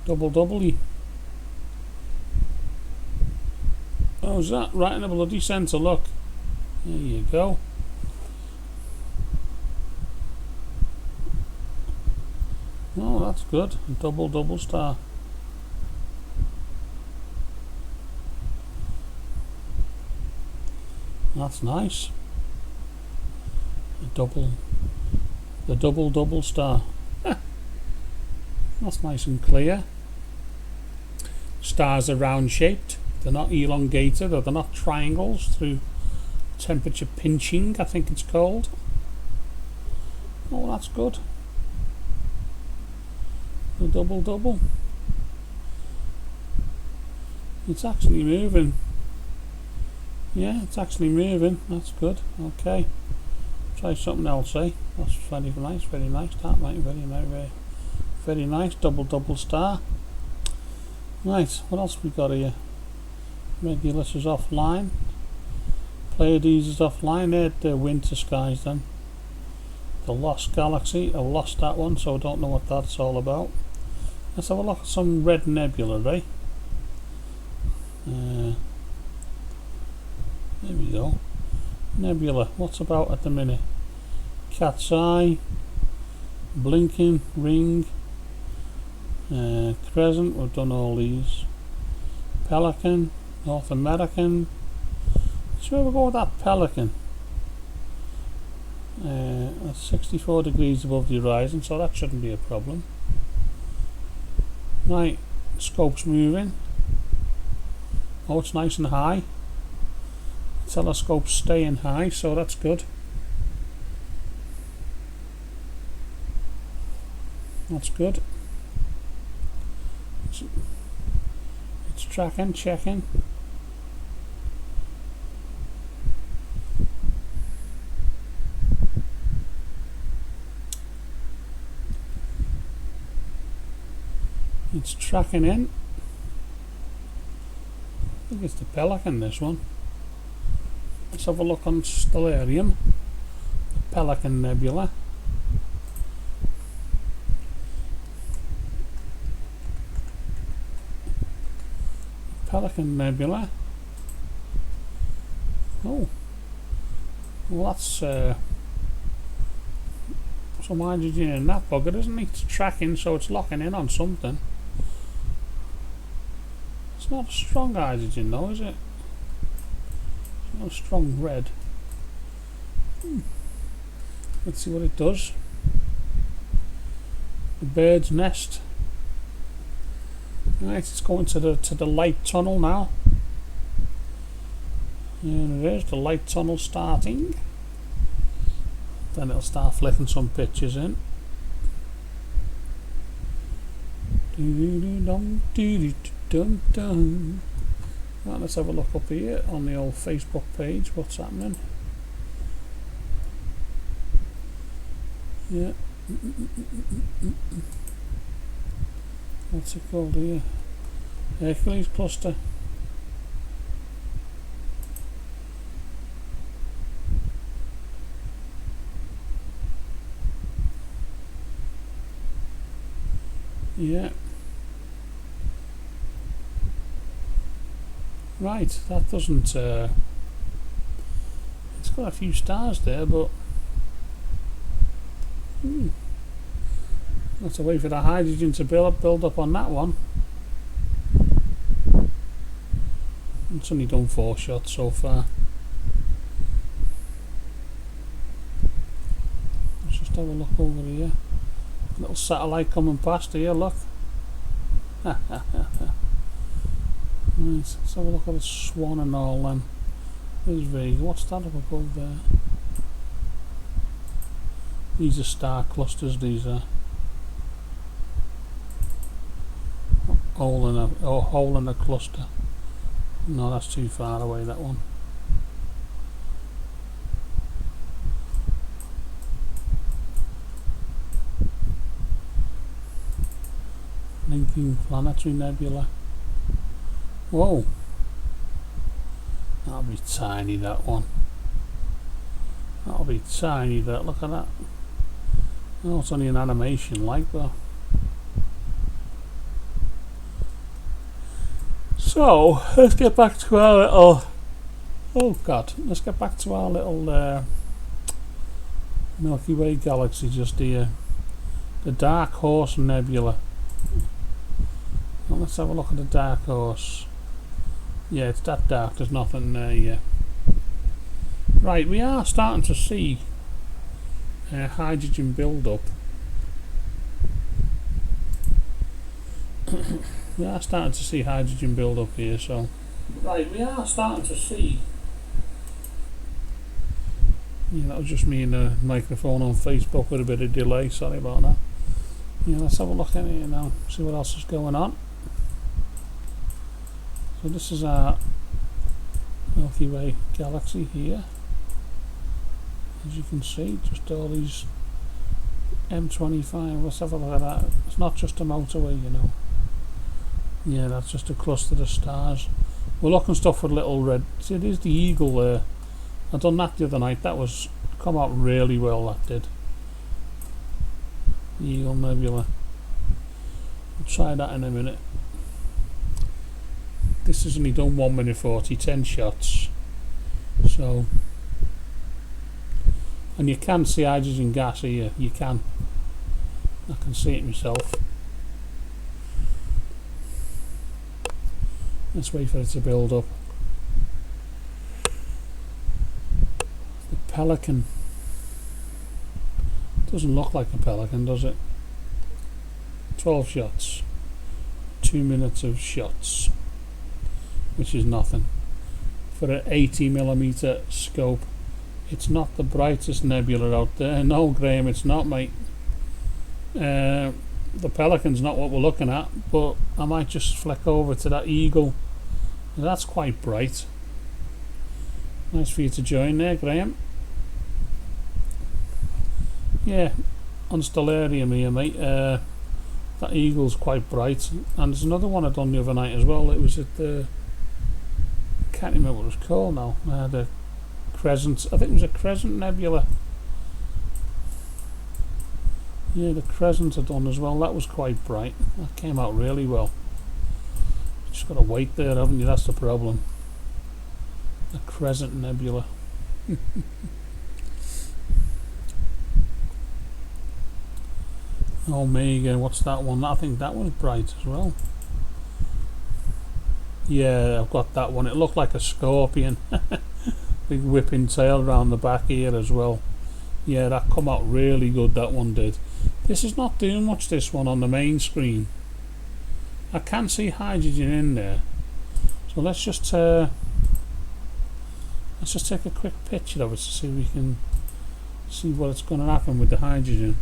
Double-y. How's that? Right in the bloody centre, look. There you go. Oh, that's good. A double star. That's nice. The double star. That's nice and clear. Stars are round shaped. They're not elongated, or they're not triangles through temperature pinching, I think it's called. Oh, that's good. The double. It's actually moving. Yeah, it's actually moving. That's good. Okay. Try something else, eh? That's very nice. That might very nice. Double star. Right, what else we got here? Regulus is offline. Pleiades is offline. They're the winter skies then. The Lost Galaxy. I lost that one, so I don't know what that's all about. Let's have a look at some red nebula, eh? There we go. Nebula. What's about at the minute? Cat's Eye. Blinking. Ring. Crescent. We've done all these. Pelican. North American. So we'll go with that Pelican. That's 64 degrees above the horizon, so that shouldn't be a problem. Right. Scope's moving. Oh, it's nice and high. Telescope's staying high, so that's good. That's good. It's tracking, checking. It's tracking in. I think it's the Pelican, this one. Let's have a look on Stellarium. The Pelican Nebula. Pelican Nebula. Oh. Well, that's some hydrogen in that bugger, isn't it? It's tracking, so it's locking in on something. It's not a strong hydrogen though, is it? It's not a strong red. Let's see what it does. The bird's nest. Right, it's going to the light tunnel now. And there's the light tunnel starting. Then it'll start flicking some pictures in. Right, let's have a look up here on the old Facebook page. What's happening? Yeah. What's it called here? Hercules cluster. Yeah. Right, that doesn't it's got a few stars there, but let's wait for the hydrogen to build up on that one. It's only done 4 shots so far. Let's just have a look over here. Little satellite coming past here, look. Right, let's have a look at the swan and all then. There's Vega. What's that up above there? These are star clusters, these are. Hole in a cluster. No, that's too far away, that one. Linking Planetary Nebula. Whoa. That'll be tiny, that one. That'll be tiny, that. Look at that. Oh, it's only an animation like that. So, let's get back to our little... Oh god, let's get back to our little Milky Way galaxy just here. The Dark Horse Nebula. Well, let's have a look at the Dark Horse. Yeah, it's that dark, there's nothing there yet. Right, we are starting to see hydrogen build up. We are starting to see hydrogen build up here, so. Right, we are starting to see. Yeah, that was just me and the microphone on Facebook with a bit of delay, sorry about that. Yeah, let's have a look at it here now, see what else is going on. So this is our Milky Way galaxy here. As you can see, just all these M25, let's have a look at that. It's not just a motorway, you know. Yeah, that's just a cluster of stars. We're looking stuff with little red. See, there's the eagle there. I done that the other night. That was come out really well. That did. The Eagle Nebula. I'll try that in a minute. This has only done 1 minute 40, 10 shots. So, and you can see hydrogen gas here. You can. I can see it myself. Let's wait for it to build up. The Pelican. Doesn't look like a Pelican, does it? 12 shots. 2 minutes of shots. Which is nothing. For an 80mm scope. It's not the brightest nebula out there. No, Graham, it's not, mate. The Pelican's not what we're looking at, but I might just flick over to that Eagle. That's quite bright. Nice for you to join there, Graham. Yeah, on Stellarium here, mate. That eagle's quite bright. And there's another one I done the other night as well. It was at the... I can't remember what it was called now. The Crescent... I think it was a Crescent Nebula. Yeah, the Crescent I done as well. That was quite bright. That came out really well. Just got to wait there, haven't you? That's the problem. The Crescent Nebula. Omega, what's that one? I think that one's bright as well. Yeah, I've got that one. It looked like a scorpion. Big whipping tail around the back here as well. Yeah, that come out really good, that one did. This is not doing much, this one, on the main screen. I can see hydrogen in there. So let's just take a quick picture of it to see if we can see what's going to happen with the hydrogen.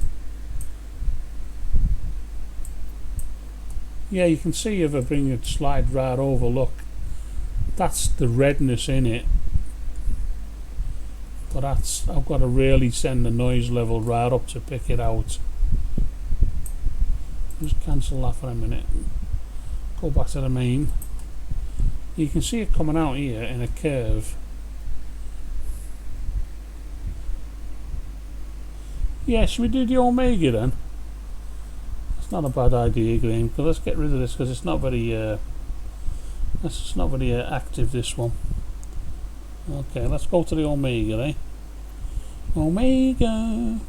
Yeah, you can see if I bring it slide right over, look, that's the redness in it. But that's, I've got to really send the noise level right up to pick it out. Just cancel that for a minute. Go back to the main. You can see it coming out here in a curve. Yeah, should we do the Omega then? It's not a bad idea, Graham. But let's get rid of this because it's not very active, this one. Okay, let's go to the Omega, eh? Omega!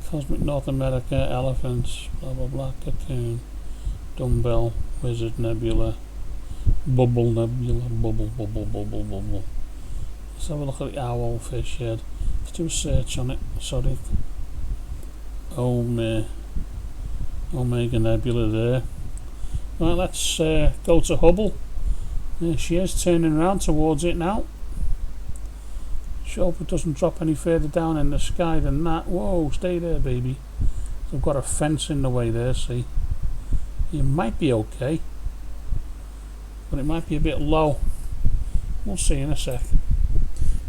Cosmic North America, Elephants, blah blah blah, Cocoon, Dumbbell, Wizard Nebula, Bubble Nebula, Bubble. Let's have a look at the owl fish head. Let's do a search on it, sorry. Omega Nebula there. Right, let's go to Hubble. There she is, turning around towards it now. Sure hope it doesn't drop any further down in the sky than that. Whoa, stay there, baby. I've got a fence in the way there, see. It might be okay, but it might be a bit low. We'll see in a sec.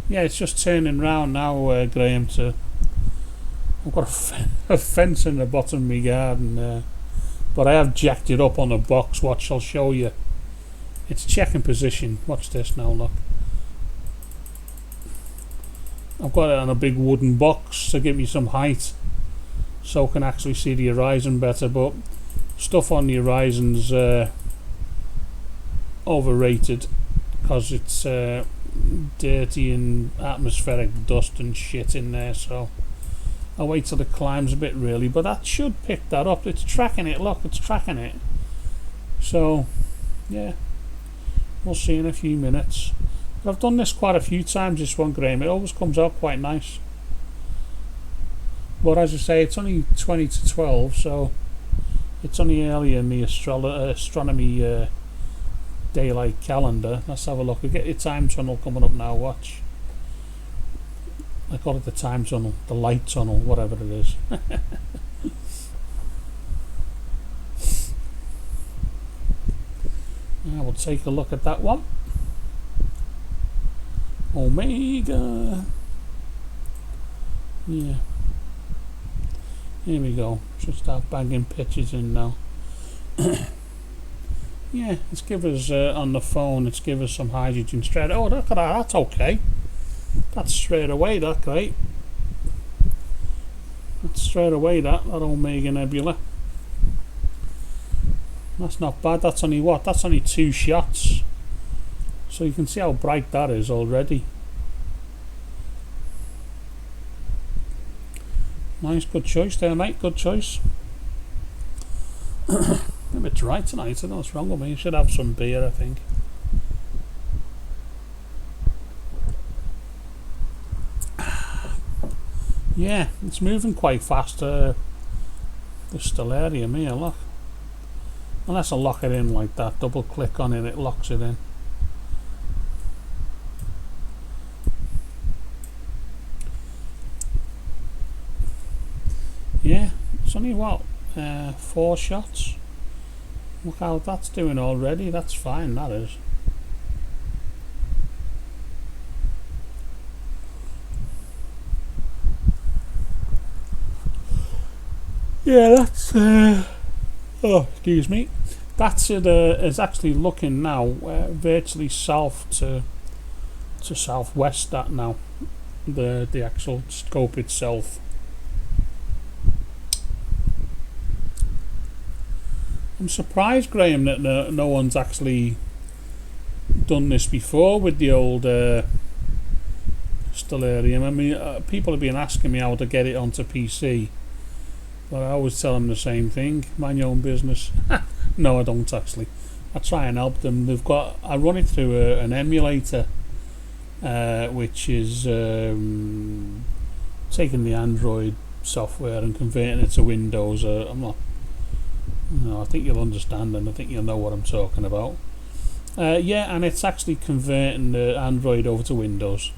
Yeah, it's just turning round now, Graham, to... I've got a fence in the bottom of my garden, but I have jacked it up on a box. Watch, I'll show you. It's checking position. Watch this now, look. I've got it on a big wooden box to give me some height so I can actually see the horizon better, but stuff on the horizon's overrated because it's dirty and atmospheric dust and shit in there, so I'll wait till it climbs a bit really, but that should pick that up. It's tracking it, look, it's tracking it. So yeah, we'll see in a few minutes. But I've done this quite a few times, this one, Graham. It always comes out quite nice. But as I say, it's only 20 to 12, so it's only early in the astronomy daylight calendar. Let's have a look. We get your time tunnel coming up now, watch. I call it the time tunnel, the light tunnel, whatever it is. Now we'll take a look at that one. Omega. Yeah. Here we go. Should start banging pictures in now. Yeah, it's give us on the phone. It's give us some hydrogen straight. Oh, look at that. That's okay. That's straight away. That great. That's straight away. That Omega Nebula. That's not bad. That's only what? That's only 2 shots. So you can see how bright that is already. Nice, good choice there, mate. Good choice. A bit dry tonight. I don't know what's wrong with me. I should have some beer, I think. Yeah, it's moving quite fast. The stellarium here, look. Unless I lock it in like that, double click on it, it locks it in. Yeah, it's only what, 4 shots. Look how that's doing already. That's fine, that is. Yeah, that's oh, excuse me. That's it. Is actually looking now virtually south to southwest. That now the actual scope itself. I'm surprised, Graham, that no one's actually done this before with the old Stellarium. I mean, people have been asking me how to get it onto PC, but I always tell them the same thing: mind your own business. No, I don't actually. I try and help them. I run it through an emulator, which is taking the Android software and converting it to Windows. I'm not. No, I think you'll understand, and I think you'll know what I'm talking about. Yeah, and it's actually converting the Android over to Windows.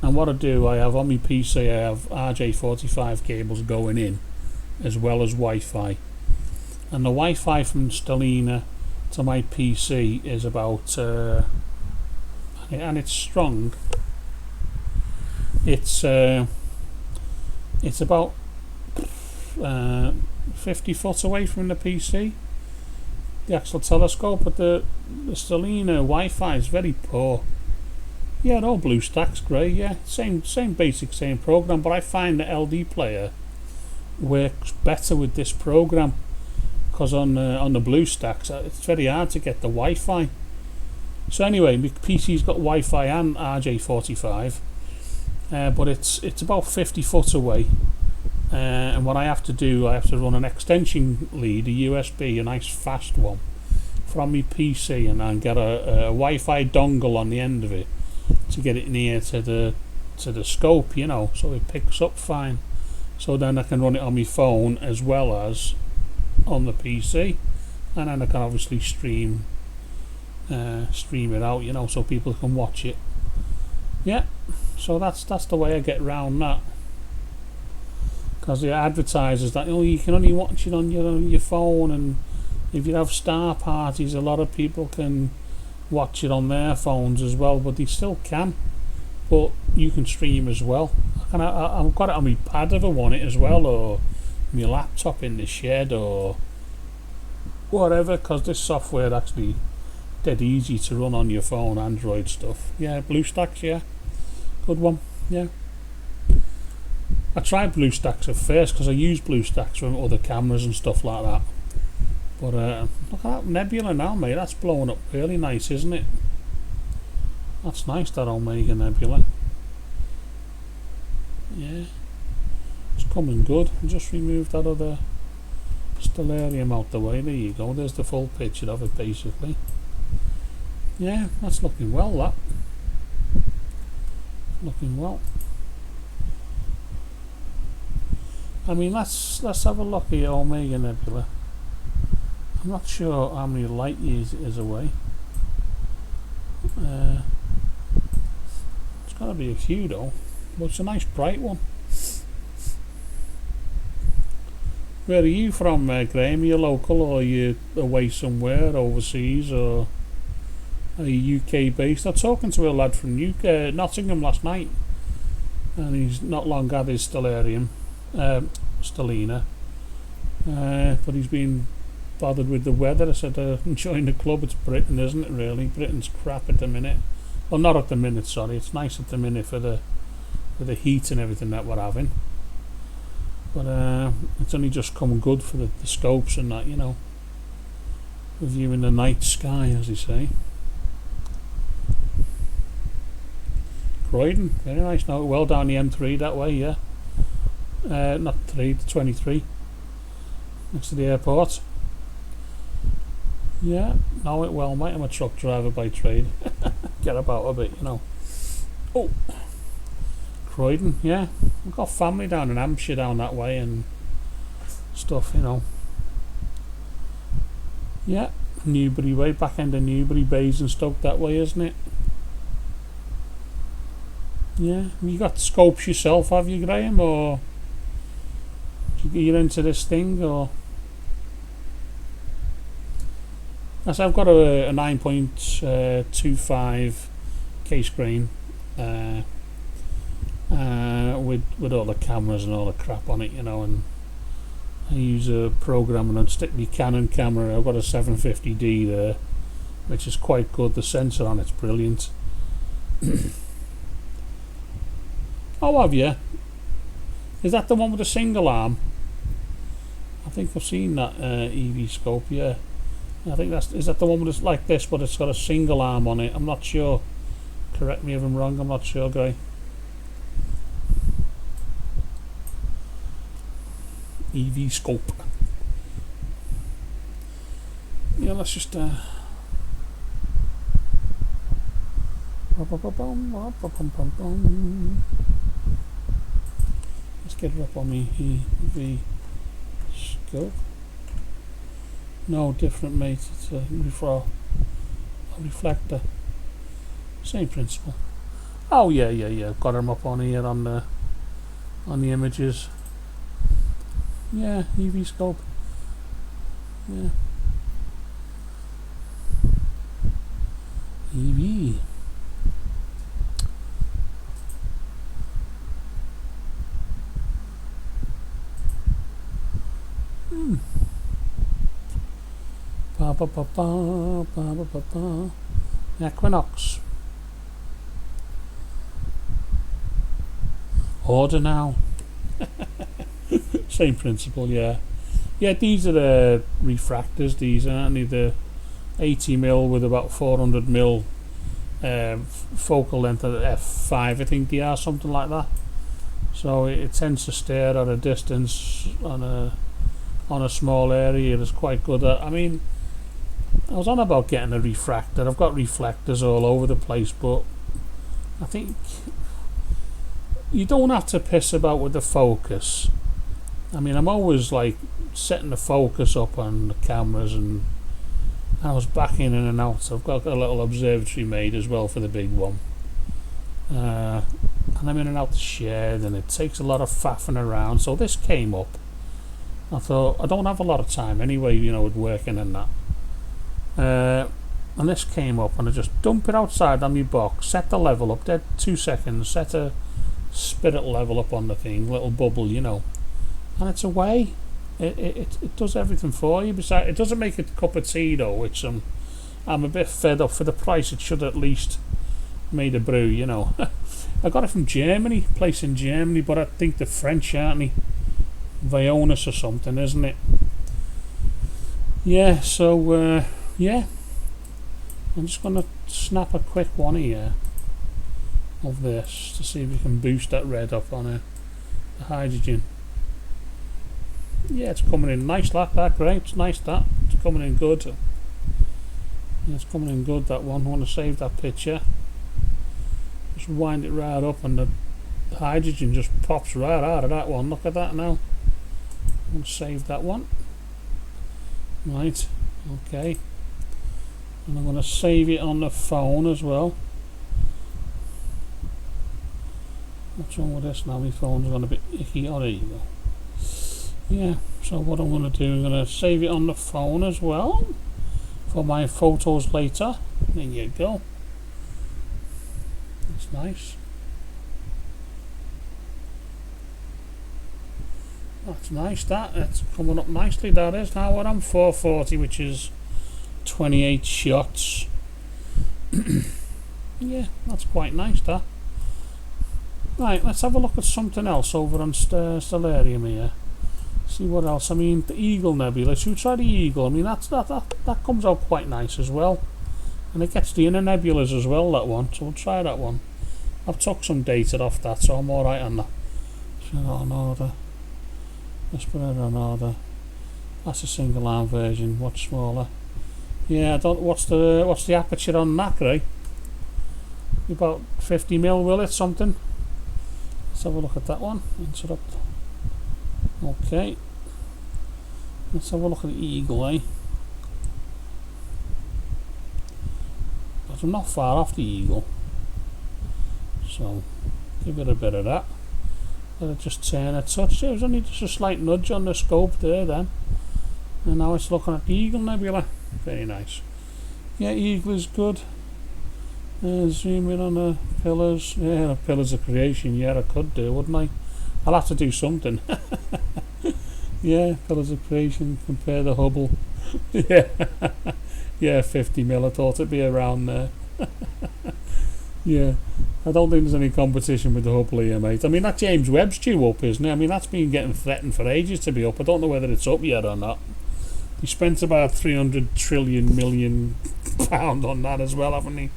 And what I do, I have on my PC, I have RJ45 cables going in, as well as Wi-Fi. And the Wi-Fi from Stellina to my PC is about, and it's strong. It's about 50 foot away from the PC, the actual telescope, but the Stellina Wi-Fi is very poor. Yeah, all BlueStacks, great. Yeah, same basic, same program, but I find the LD player works better with this program, because on the BlueStacks it's very hard to get the Wi-Fi. So anyway, my PC's got Wi-Fi and RJ45, but it's about 50 foot away. And what I have to do, I have to run an extension lead, a USB, a nice fast one, from my PC, and then get a Wi-Fi dongle on the end of it to get it near to the scope, you know, so it picks up fine. So then I can run it on my phone as well as on the PC, and then I can obviously stream it out, you know, so people can watch it. Yeah, so that's the way I get round that. Because the advertisers that you can only watch it on your phone, and if you have star parties, a lot of people can watch it on their phones as well, but they still can. But you can stream as well. I've got it on my pad if I want it as well, or my laptop in the shed or whatever, because this software actually dead easy to run on your phone, Android stuff. Yeah, BlueStacks, yeah, good one. Yeah, I tried BlueStacks at first because I use BlueStacks from other cameras and stuff like that. But look at that Nebula now, mate. That's blowing up really nice, isn't it? That's nice, that Omega Nebula. Yeah, it's coming good. I just removed that other Stellarium out the way. There you go. There's the full picture of it, basically. Yeah, that's looking well. That looking well. I mean, let's have a look at your Omega Nebula. I'm not sure how many light years it is away. It's got to be a few though, but it's a nice bright one. Where are you from, Graham? Are you local, or are you away somewhere overseas, or are you UK based? I was talking to a lad from Nottingham last night, and he's not long had his Stellarium, Stellina, but he's been bothered with the weather. I said, enjoying the club. It's Britain, isn't it, really? Britain's crap at the minute. Well, not at the minute, sorry. It's nice at the minute for the heat and everything that we're having. But it's only just come good for the scopes and that, you know. Viewing the night sky, as they say. Croydon, very nice now. Well down the M3 that way, yeah. Not 3, the 23. Next to the airport. Yeah, know it well, mate. I'm a truck driver by trade. Get about a bit, you know. Oh, Croydon, yeah. We've got family down in Hampshire down that way and stuff, you know. Yeah, Newbury way, back end of Newbury, Bays and Stoke that way, isn't it? Yeah, you got scopes yourself, have you, Graham, or you're into this thing, or? Yes, I've got a 9.25 case grain with all the cameras and all the crap on it, you know, and I use a program and stick my Canon camera. I've got a 750D there, which is quite good. The sensor on it's brilliant. Oh, have you? Is that the one with a single arm? I think I've seen that EV scope. Yeah, I think is that the one with like this, but it's got a single arm on it. I'm not sure. Correct me if I'm wrong. I'm not sure, guy. EV scope. Yeah, let's just let's get it up on me EV scope. No, different, mate. It's a reflector. Same principle. Oh yeah. Got them up on here on the images. Yeah, EV scope. Yeah. EV. Equinox. Order now. Same principle, yeah. Yeah, these are the refractors. These aren't they? The 80mm with about 400mm focal length at f5. I think they are, something like that. So it tends to stare at a distance on a small area. It's quite good at. I mean, I was on about getting a refractor. I've got reflectors all over the place, but I think you don't have to piss about with the focus. I mean, I'm always like setting the focus up on the cameras, and I was backing in and out. So I've got a little observatory made as well for the big one, and I'm in and out the shed, and it takes a lot of faffing around. So this came up. I thought, I don't have a lot of time anyway, you know, with working and that. And this came up, and I just dump it outside on my box, set the level up, dead 2 seconds, set a spirit level up on the thing, little bubble, you know, and it's away. It does everything for you. Besides, it doesn't make a cup of tea though, which I'm a bit fed up. For the price, it should at least made a brew, you know. I got it from Germany, place in Germany, but I think the French, aren't they? Vionis or something, isn't it? Yeah, so yeah, I'm just gonna snap a quick one here of this to see if we can boost that red up on the hydrogen. Yeah, it's coming in nice like that. Great, it's nice that it's coming in good. Yeah, it's coming in good, that one. I want to save that picture. Just wind it right up, and the hydrogen just pops right out of that one. Look at that now. I want to save that one. Right, okay. And I'm going to save it on the phone as well. What's wrong with this now? My phone's gone a bit icky. Oh, there you go. Yeah, so what I'm going to do, I'm going to save it on the phone as well for my photos later. There you go. That's nice. That's nice, that's coming up nicely, that is. Now we're on 440, which is 28 shots. Yeah, that's quite nice, that. Right, let's have a look at something else over on Stellarium here. See what else. I mean, the Eagle Nebula. Should we try the Eagle? I mean, that comes out quite nice as well. And it gets the inner nebulas as well, that one. So we'll try that one. I've took some data off that, so I'm alright on that. So on order. Let's put it on order. That's a single arm version, much smaller. Yeah, I don't. What's the aperture on that, right? About 50mm, will it? Something. Let's have a look at that one. Interrupt. Okay. Let's have a look at the Eagle, eh? But I'm not far off the Eagle. So, give it a bit of that. Let it just turn a touch. There was only just a slight nudge on the scope there then. And now it's looking at the Eagle Nebula. Very nice. Yeah, Eagle is good. Zoom in on the pillars. Yeah, the pillars of creation. Yeah, I could do, wouldn't I? I'll have to do something. Yeah, colours of creation, compare the Hubble. Yeah, yeah, 50 mil, I thought it'd be around there. Yeah, I don't think there's any competition with the Hubble here, mate. I mean, that James Webb's due up, isn't it? I mean, that's been getting threatened for ages to be up. I don't know whether it's up yet or not. He spent about 300 trillion million pound on that as well, haven't he?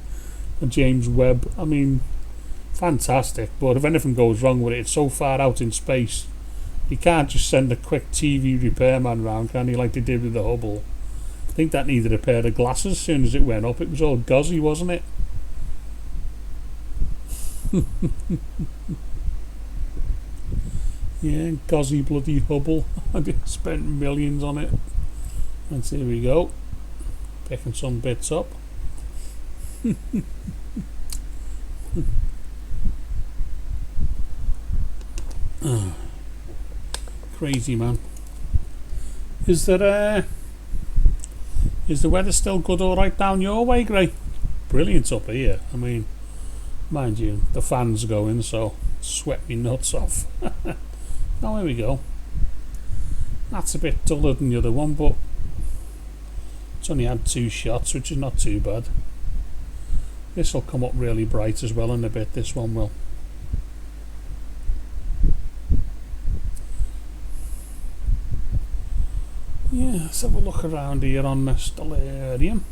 And James Webb, I mean, fantastic. But if anything goes wrong with it, it's so far out in space. You can't just send a quick TV repairman round, can you, like they did with the Hubble? I think that needed a pair of glasses as soon as it went up. It was all gauzy, wasn't it? Yeah, gauzy bloody Hubble. I spent millions on it. And here we go. Picking some bits up. Crazy, man. Is the weather still good all right down your way, Gray? Brilliant up here. I mean, mind you, the fan's going, so sweat me nuts off. Oh, here we go. That's a bit duller than the other one, but it's only had 2 shots, which is not too bad. This will come up really bright as well in a bit, this one will. Yeah, let's have a look around here on the stellarium.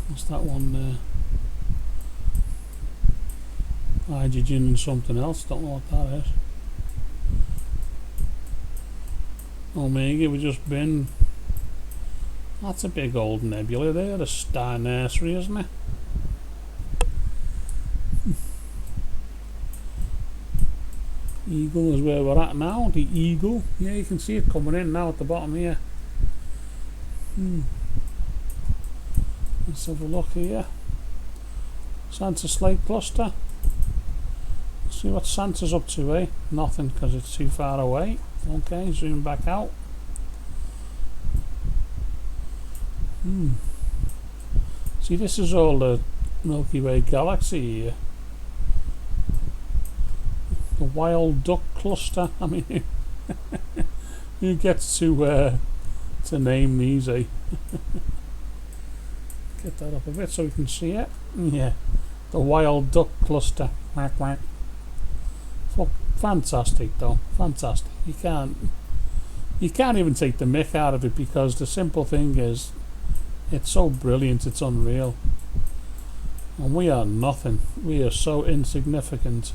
What's that one there? Hydrogen and something else, don't know what that is. Omega, we've just been. That's a big old nebula there, a star nursery, isn't it? Eagle is where we're at now, the Eagle. Yeah, you can see it coming in now at the bottom here. Let's have a look here. Santa Slate Cluster. Let's see what Santa's up to, eh? Nothing, because it's too far away. Okay, zoom back out. See, this is all the Milky Way galaxy here. The Wild Duck Cluster. I mean, who gets to name these, eh? Get that up a bit so we can see it. Yeah, the Wild Duck Cluster. Quack quack. Fantastic though, fantastic. You can't even take the mick out of it, because the simple thing is, it's so brilliant, it's unreal. And we are nothing. We are so insignificant.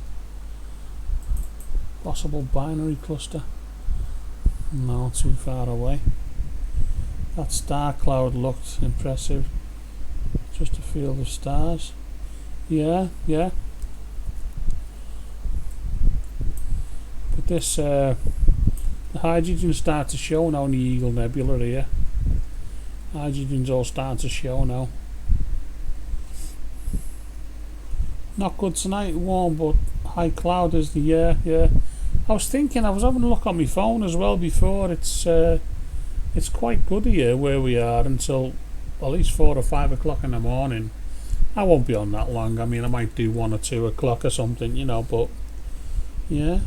Possible binary cluster. No, too far away. That star cloud looked impressive. Just a field of stars. Yeah. But this, the hydrogen starts to show now in the Eagle Nebula here. Hydrogen's all starting to show now. Not good tonight, warm, but high cloud is the yeah. I was thinking, I was having a look on my phone as well before. It's quite good here where we are until at least 4 or 5 o'clock in the morning. I won't be on that long. I mean, I might do 1 or 2 o'clock or something, you know. But yeah.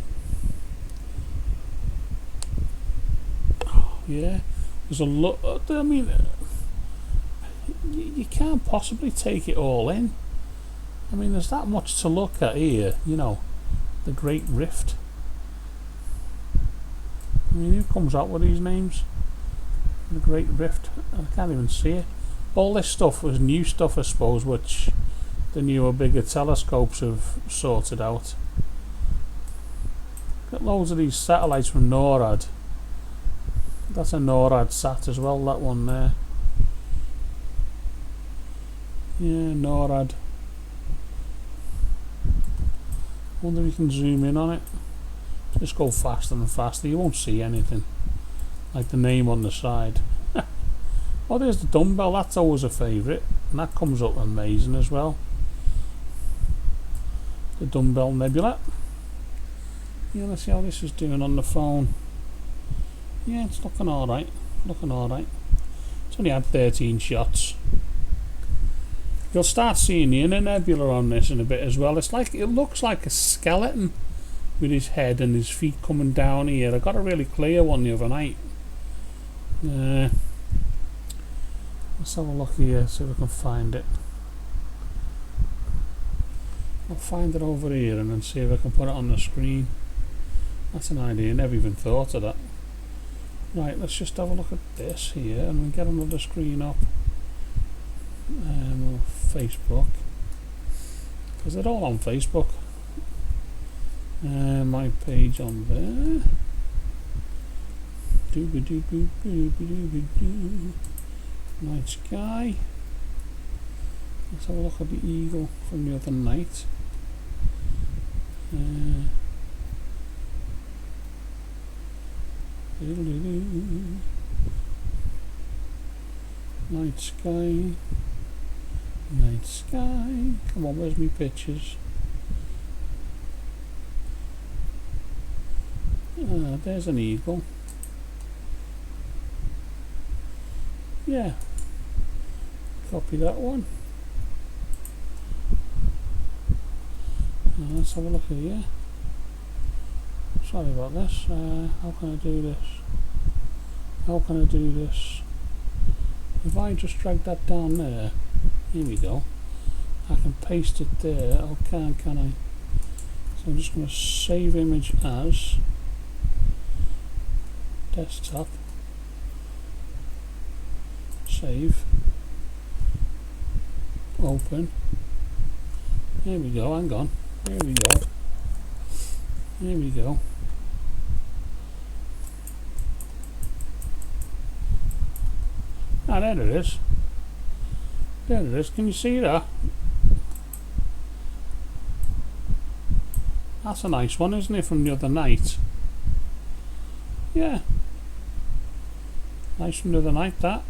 Yeah, there's a lot. I mean, you can't possibly take it all in. I mean, there's that much to look at here, you know. The Great Rift. I mean, who comes up with these names? The Great Rift. I can't even see it. All this stuff was new stuff, I suppose, which the newer, bigger telescopes have sorted out. Got loads of these satellites from NORAD. That's a NORAD sat as well, that one there. Yeah, NORAD. Wonder if you can zoom in on it. Just go faster and faster, you won't see anything. Like the name on the side. Oh, there's the dumbbell, that's always a favourite. And that comes up amazing as well. The Dumbbell Nebula. Yeah, let's see how this is doing on the phone. Yeah, it's looking alright. It's only had 13 shots. You'll start seeing the inner nebula on this in a bit as well. It's like, it looks like a skeleton. with his head and his feet coming down here. I got a really clear one the other night. Let's have a look here, see if we can find it. I'll find it over here and then see if I can put it on the screen. That's an idea, never even thought of that. Right, let's just have a look at this here and we get another screen up. Facebook, because they're all on Facebook. My page on there. Night sky. Let's have a look at the eagle from the other night. Night sky. Night sky. Come on, where's me pictures? There's an eagle. Yeah. Copy that one. Let's have a look here. Sorry about this. How can I do this? How can I do this? If I just drag that down there, here we go. I can paste it there. Oh, can I? So I'm just going to save image as desktop. Save. Open. Here we go. Hang on. Here we go. Here we go. Ah, there it is. There it is. Can you see that? That's a nice one, isn't it, from the other night? Yeah. Nice from the other night, that.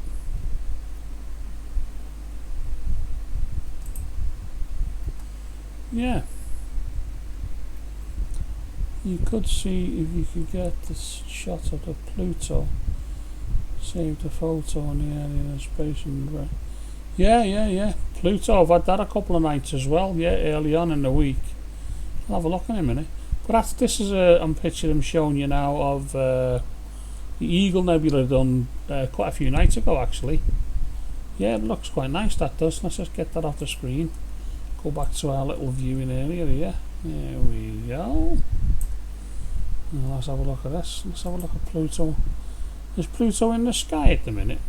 Yeah. You could see if you could get this shot of the Pluto. Save the photo on the area of space and yeah. Pluto, I've had that a couple of nights as well. Yeah, early on in the week. I'll have a look in a minute. But this is a picture I'm showing you now of the Eagle Nebula done quite a few nights ago actually. Yeah, it looks quite nice, that does. Let's just get that off the screen. Go back to our little viewing area here. There we go. Now let's have a look at this. Let's have a look at Pluto. Is Pluto in the sky at the minute?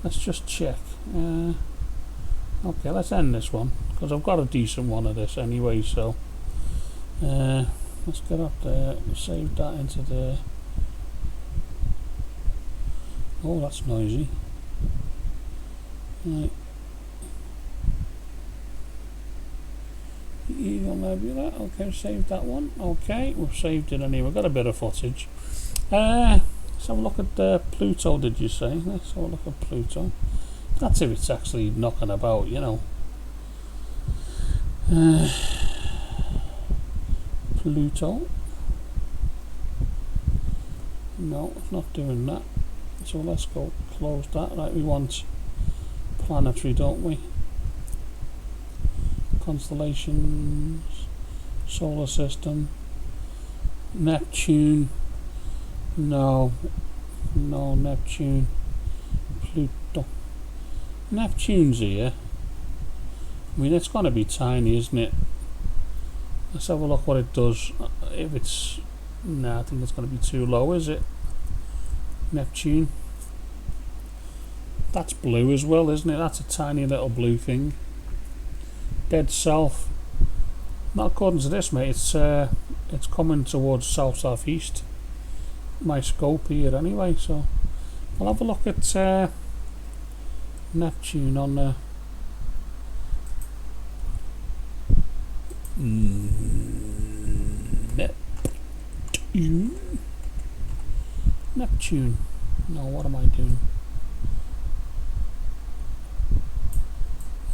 Let's just check. Okay, let's end this one because I've got a decent one of this anyway. So let's get up there. Save that into there. Oh, that's noisy. Right. Eagle Nebula. Okay, save that one. Okay, we've saved it anyway. We've got a bit of footage. Let's have a look at Pluto, did you say? Let's have a look at Pluto. That's if it's actually knocking about, you know. Pluto. No, it's not doing that. So let's go close that. Right, we want planetary, don't we? Constellations, solar system, Neptune. No, Neptune. Pluto. Neptune's here. I mean, it's going to be tiny, isn't it? Let's have a look what it does. If it's... Nah, I think it's going to be too low, is it? Neptune. That's blue as well, isn't it? That's a tiny little blue thing. Dead south. Not according to this, mate. It's coming towards south-southeast. My scope here anyway, so I'll have a look at Neptune on the Neptune. No, what am I doing?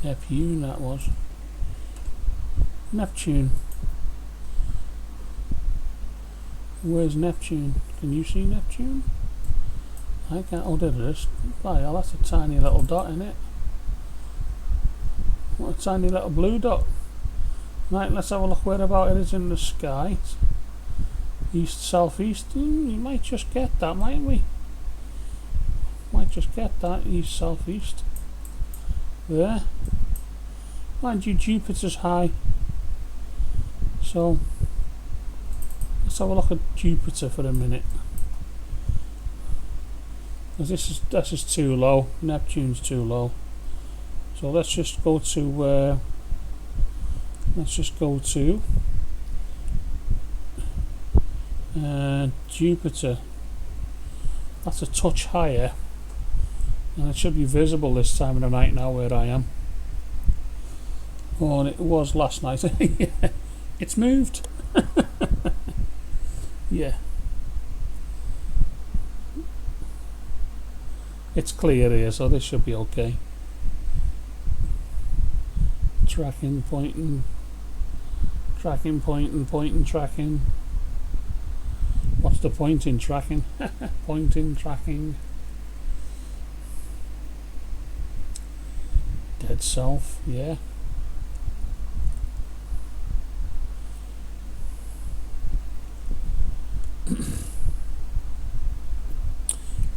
Neptune, that was Neptune. Where's Neptune? Can you see Neptune? I can't. Oh, there it is. Bloody hell, that's a tiny little dot in it. What a tiny little blue dot. Right, let's have a look where about it is in the sky. East, southeast. We might just get that, might we? Might just get that east, southeast. There. Mind you, Jupiter's high. So let's have a look at Jupiter for a minute. This is too low. Neptune's too low. So let's just go to Jupiter. That's a touch higher, and it should be visible this time of the night now where I am. Oh, and it was last night. Yeah, it's moved. Yeah, it's clear here, so this should be okay. Tracking, pointing, tracking, pointing, pointing, tracking. What's the point in tracking? Pointing, tracking. Dead south, yeah.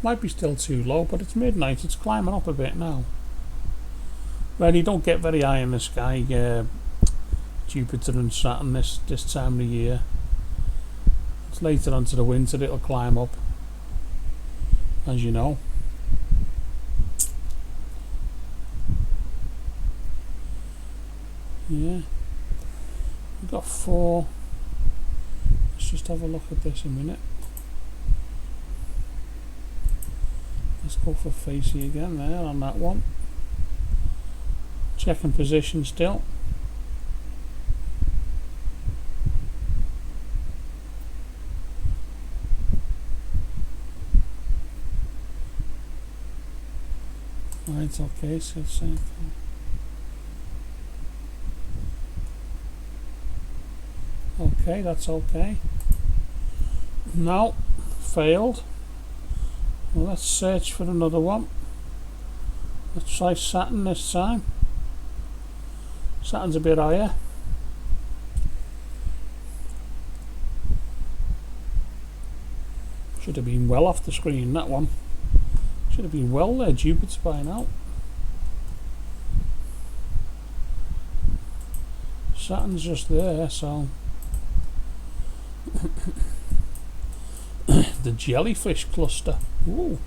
Might be still too low, but it's midnight. It's climbing up a bit now. Well, you don't get very high in the sky, Jupiter and Saturn this time of the year. It's later onto the winter it'll climb up, as you know. Yeah, we've got 4. Let's just have a look at this a minute. Let's go for Facey again there on that one. Checking position still. Right, okay, so it's same thing. Okay, that's okay. No, failed. Well, let's search for another one. Let's try Saturn this time. Saturn's a bit higher. Should have been well off the screen, that one. Should have been well there, Jupiter by now. Saturn's just there, so the jellyfish cluster. Ooh,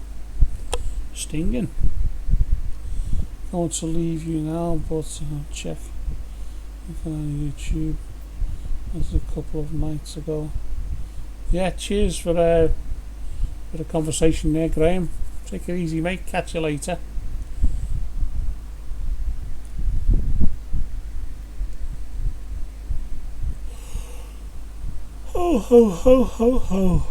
stinging. Going to leave you now, but check on YouTube. That's a couple of nights ago. Yeah, cheers for the conversation there, Graham. Take it easy, mate. Catch you later. Ho ho ho ho ho.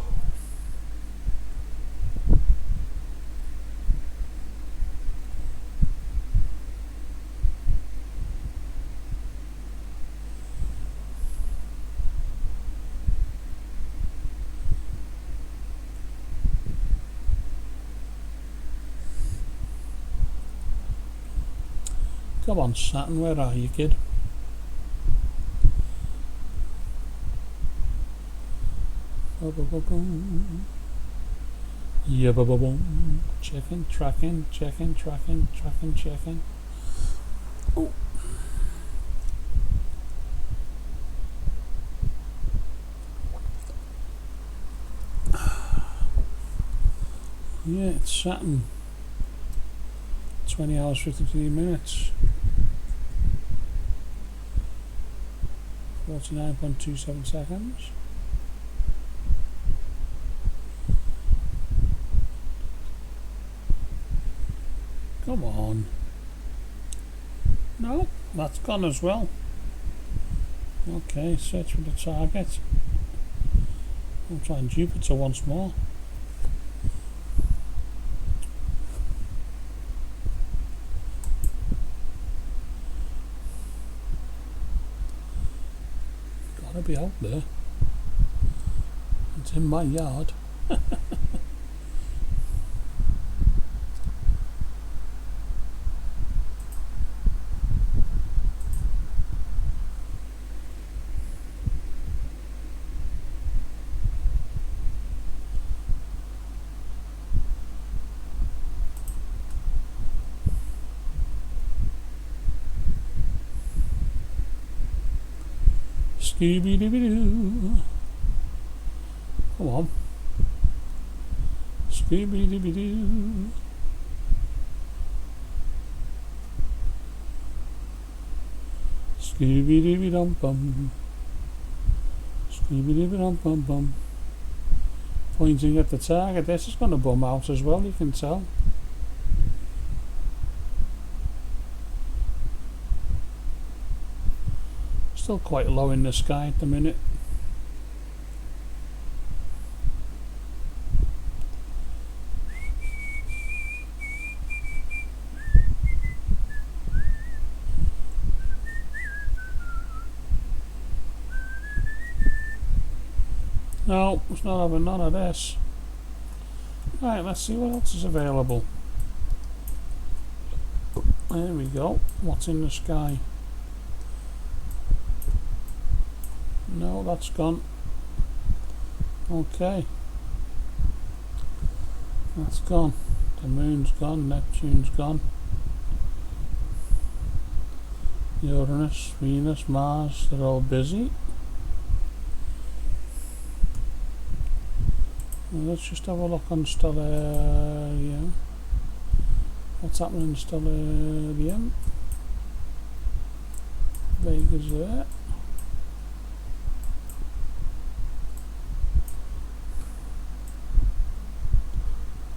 Come on, Saturn, where are you, kid? Yeah, boom. Checking, tracking, checking, tracking, tracking, checking. Oh. Yeah, it's Saturn. 20 hours 53 minutes. 49.27 seconds. Come on. No, that's gone as well. Okay, search for the target. I'll try and Jupiter once more. Gotta be out there. It's in my yard. Scooby-Dooby-Doo. Come on. Scooby-Dooby-Doo. Scooby-Dooby-Dum-Bum. Scooby-Dooby-Dum-Bum-Bum. Pointing at the target. This is going to bum out as well, you can tell. Still quite low in the sky at the minute. No, it's not having none of this. Right, let's see what else is available. There we go. What's in the sky? No, that's gone. Okay. That's gone. The moon's gone, Neptune's gone. Uranus, Venus, Mars, they're all busy. Let's just have a look on Stellarium. What's happening in Stellarium? Vega's there.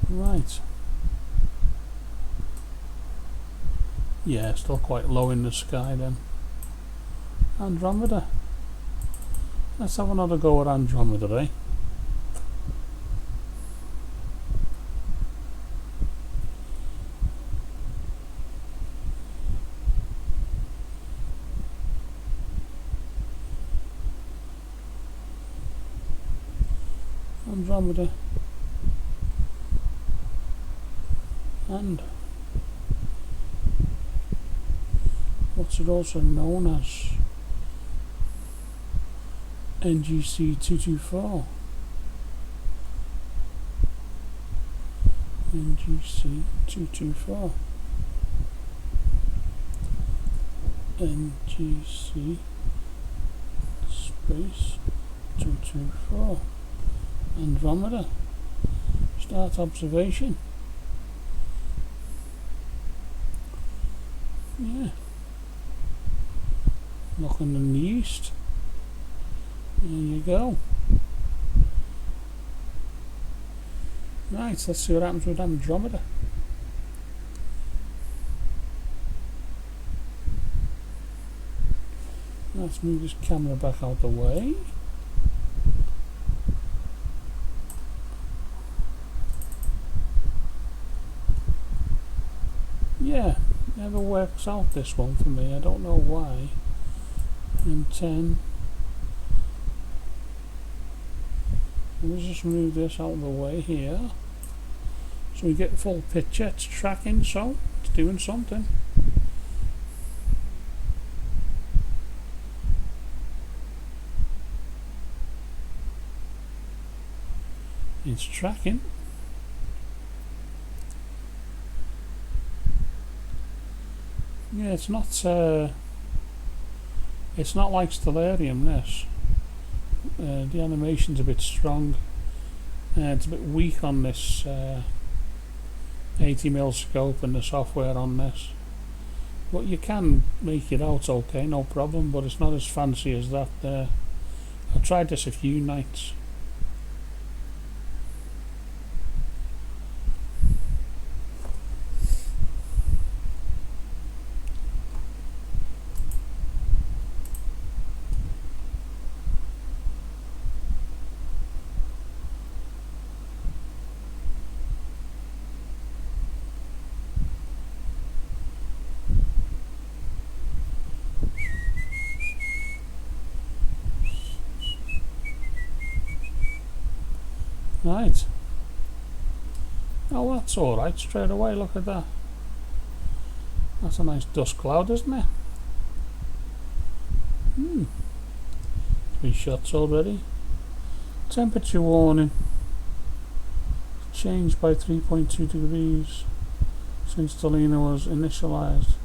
Right. Yeah, still quite low in the sky then. Andromeda. Let's have another go at Andromeda, eh? Andromeda. And what's it also known as? NGC 224. NGC 224. NGC space 224. Andromeda. Start observation. Yeah. Looking in the east. There you go. Right, let's see what happens with Andromeda. Let's move this camera back out the way. Yeah, never works out this one for me. I don't know why. And 10. Let's just move this out of the way here, so we get the full picture. It's tracking, so it's doing something. It's tracking. Yeah, it's not like Stellarium, this. The animation's a bit strong. It's a bit weak on this 80mm scope and the software on this. But you can make it out okay, no problem, but it's not as fancy as that there. I've tried this a few nights. Right. Oh, that's alright straight away, look at that. That's a nice dust cloud, isn't it? 3 shots already. Temperature warning. Changed by 3.2 degrees since Stellina was initialized.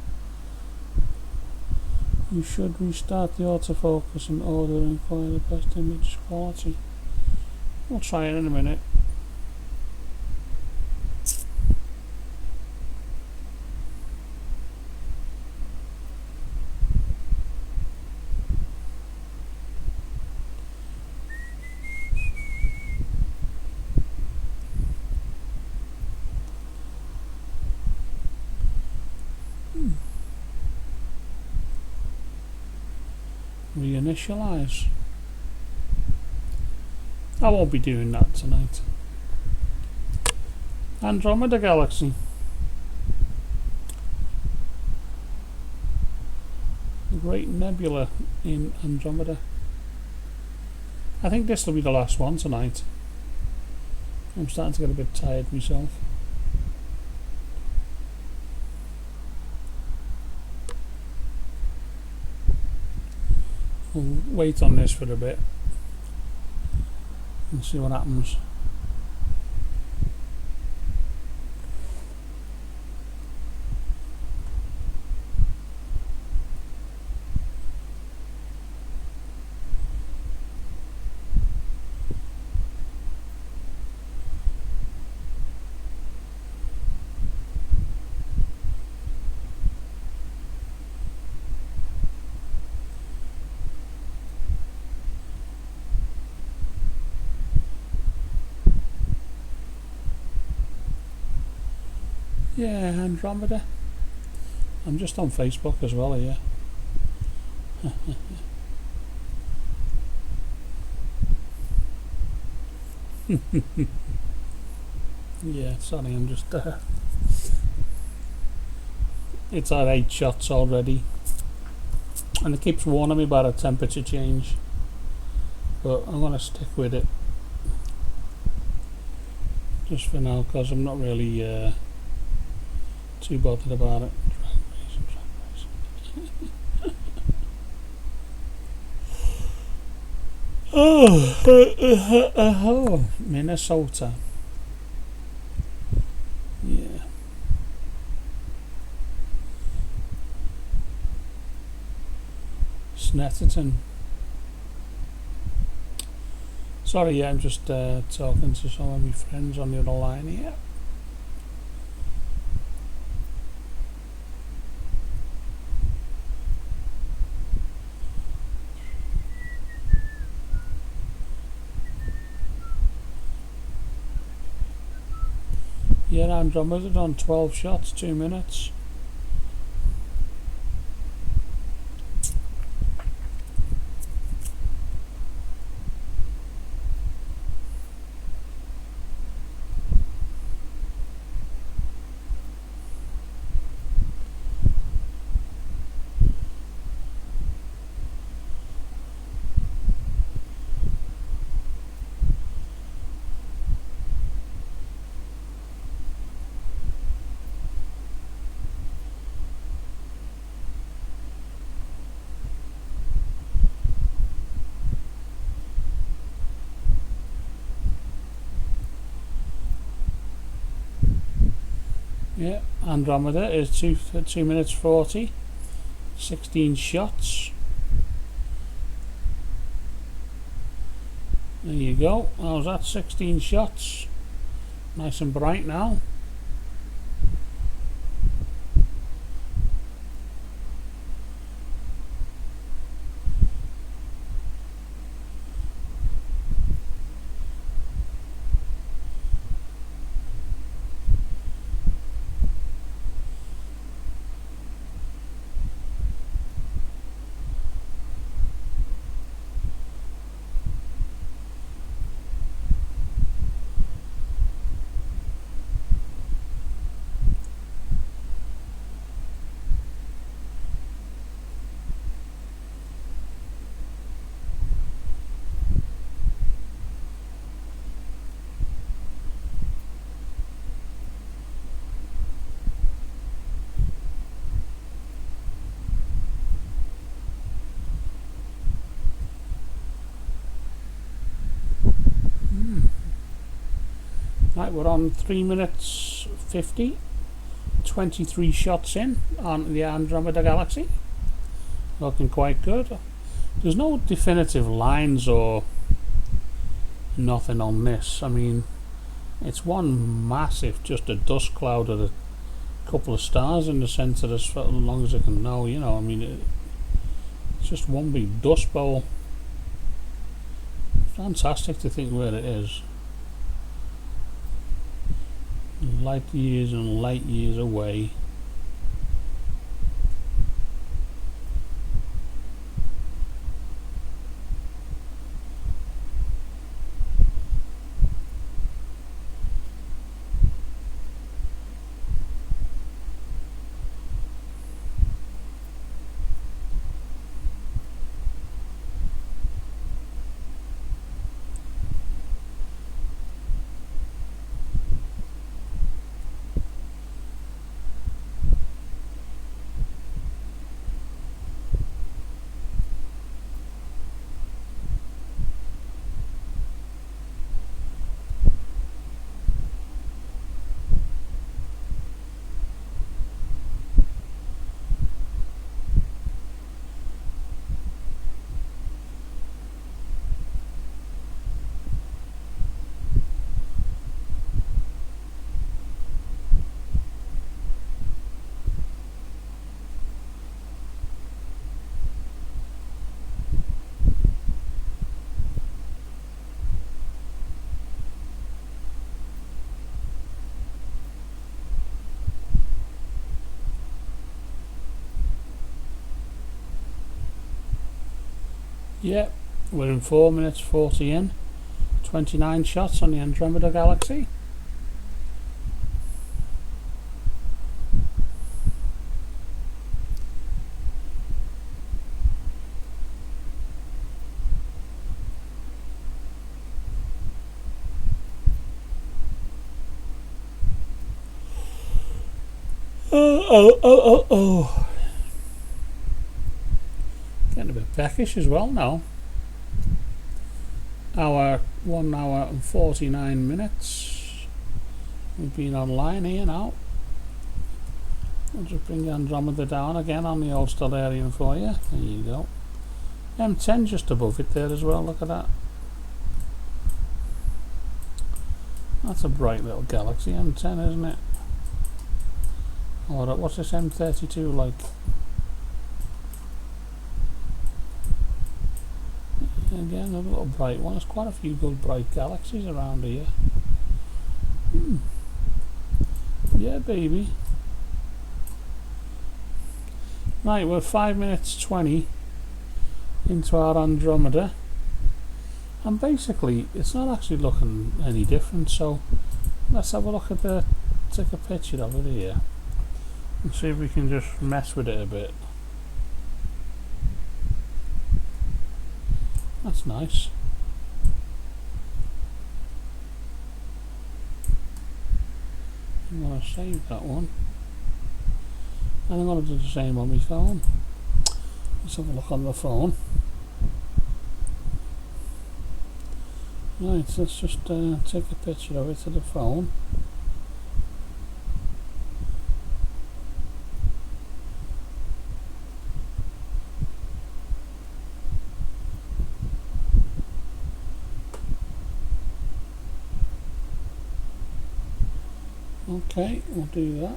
You should restart the autofocus in order and acquire the best image quality. We'll try it in a minute. Reinitialize. I won't be doing that tonight. Andromeda Galaxy. The Great Nebula in Andromeda. I think this will be the last one tonight. I'm starting to get a bit tired myself. We'll wait on this for a bit and see what happens. Yeah, Andromeda. I'm just on Facebook as well here. Yeah, sorry, I'm just it's at 8 shots already, and it keeps warning me about a temperature change, but I'm gonna stick with it just for now because I'm not really too bothered about it. Oh, Minnesota. Yeah. Saturn. Sorry, yeah, I'm just talking to some of my friends on the other line here. Yeah, Andromeda on 12 shots, 2 minutes. Yeah, Andromeda is 2 minutes 40, 16 shots. There you go. How's that? 16 shots. Nice and bright now. Right, we're on 3 minutes 50, 23 shots in on the Andromeda Galaxy. looking quite good. There's no definitive lines or nothing on this. I mean, it's one massive, just a dust cloud with a couple of stars in the centre as long as I can know, you know. I mean, it's just one big dust bowl. Fantastic to think where it is. Light years and light years away. Yep, we're in 4 minutes 40 in. 29 shots on the Andromeda galaxy. Oh. Getting a bit peckish as well now. 1 hour and 49 minutes. We've been online here now. I'll just bring the Andromeda down again on the old Stellarium for you. There you go. M10 just above it there as well, look at that. That's a bright little galaxy, M10, isn't it? Or what's this M32 like? Again, another little bright one. There's quite a few good bright galaxies around here. Yeah, baby. Right, we're 5 minutes 20 into our Andromeda, and basically it's not actually looking any different, so let's have a look at take a picture of it here and see if we can just mess with it a bit. That's nice. I'm going to save that one, and I'm going to do the same on my phone. Let's have a look on the phone. Right, let's just take a picture of it to the phone. Okay, we'll do that.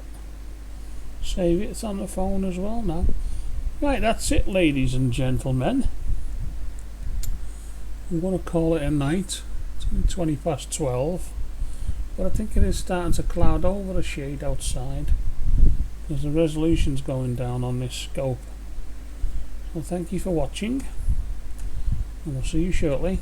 Save it, it's on the phone as well now. Right, that's it, ladies and gentlemen. I'm going to call it a night. It's only 20 past 12. But I think it is starting to cloud over a shade outside, because the resolution's going down on this scope. So thank you for watching, and we'll see you shortly.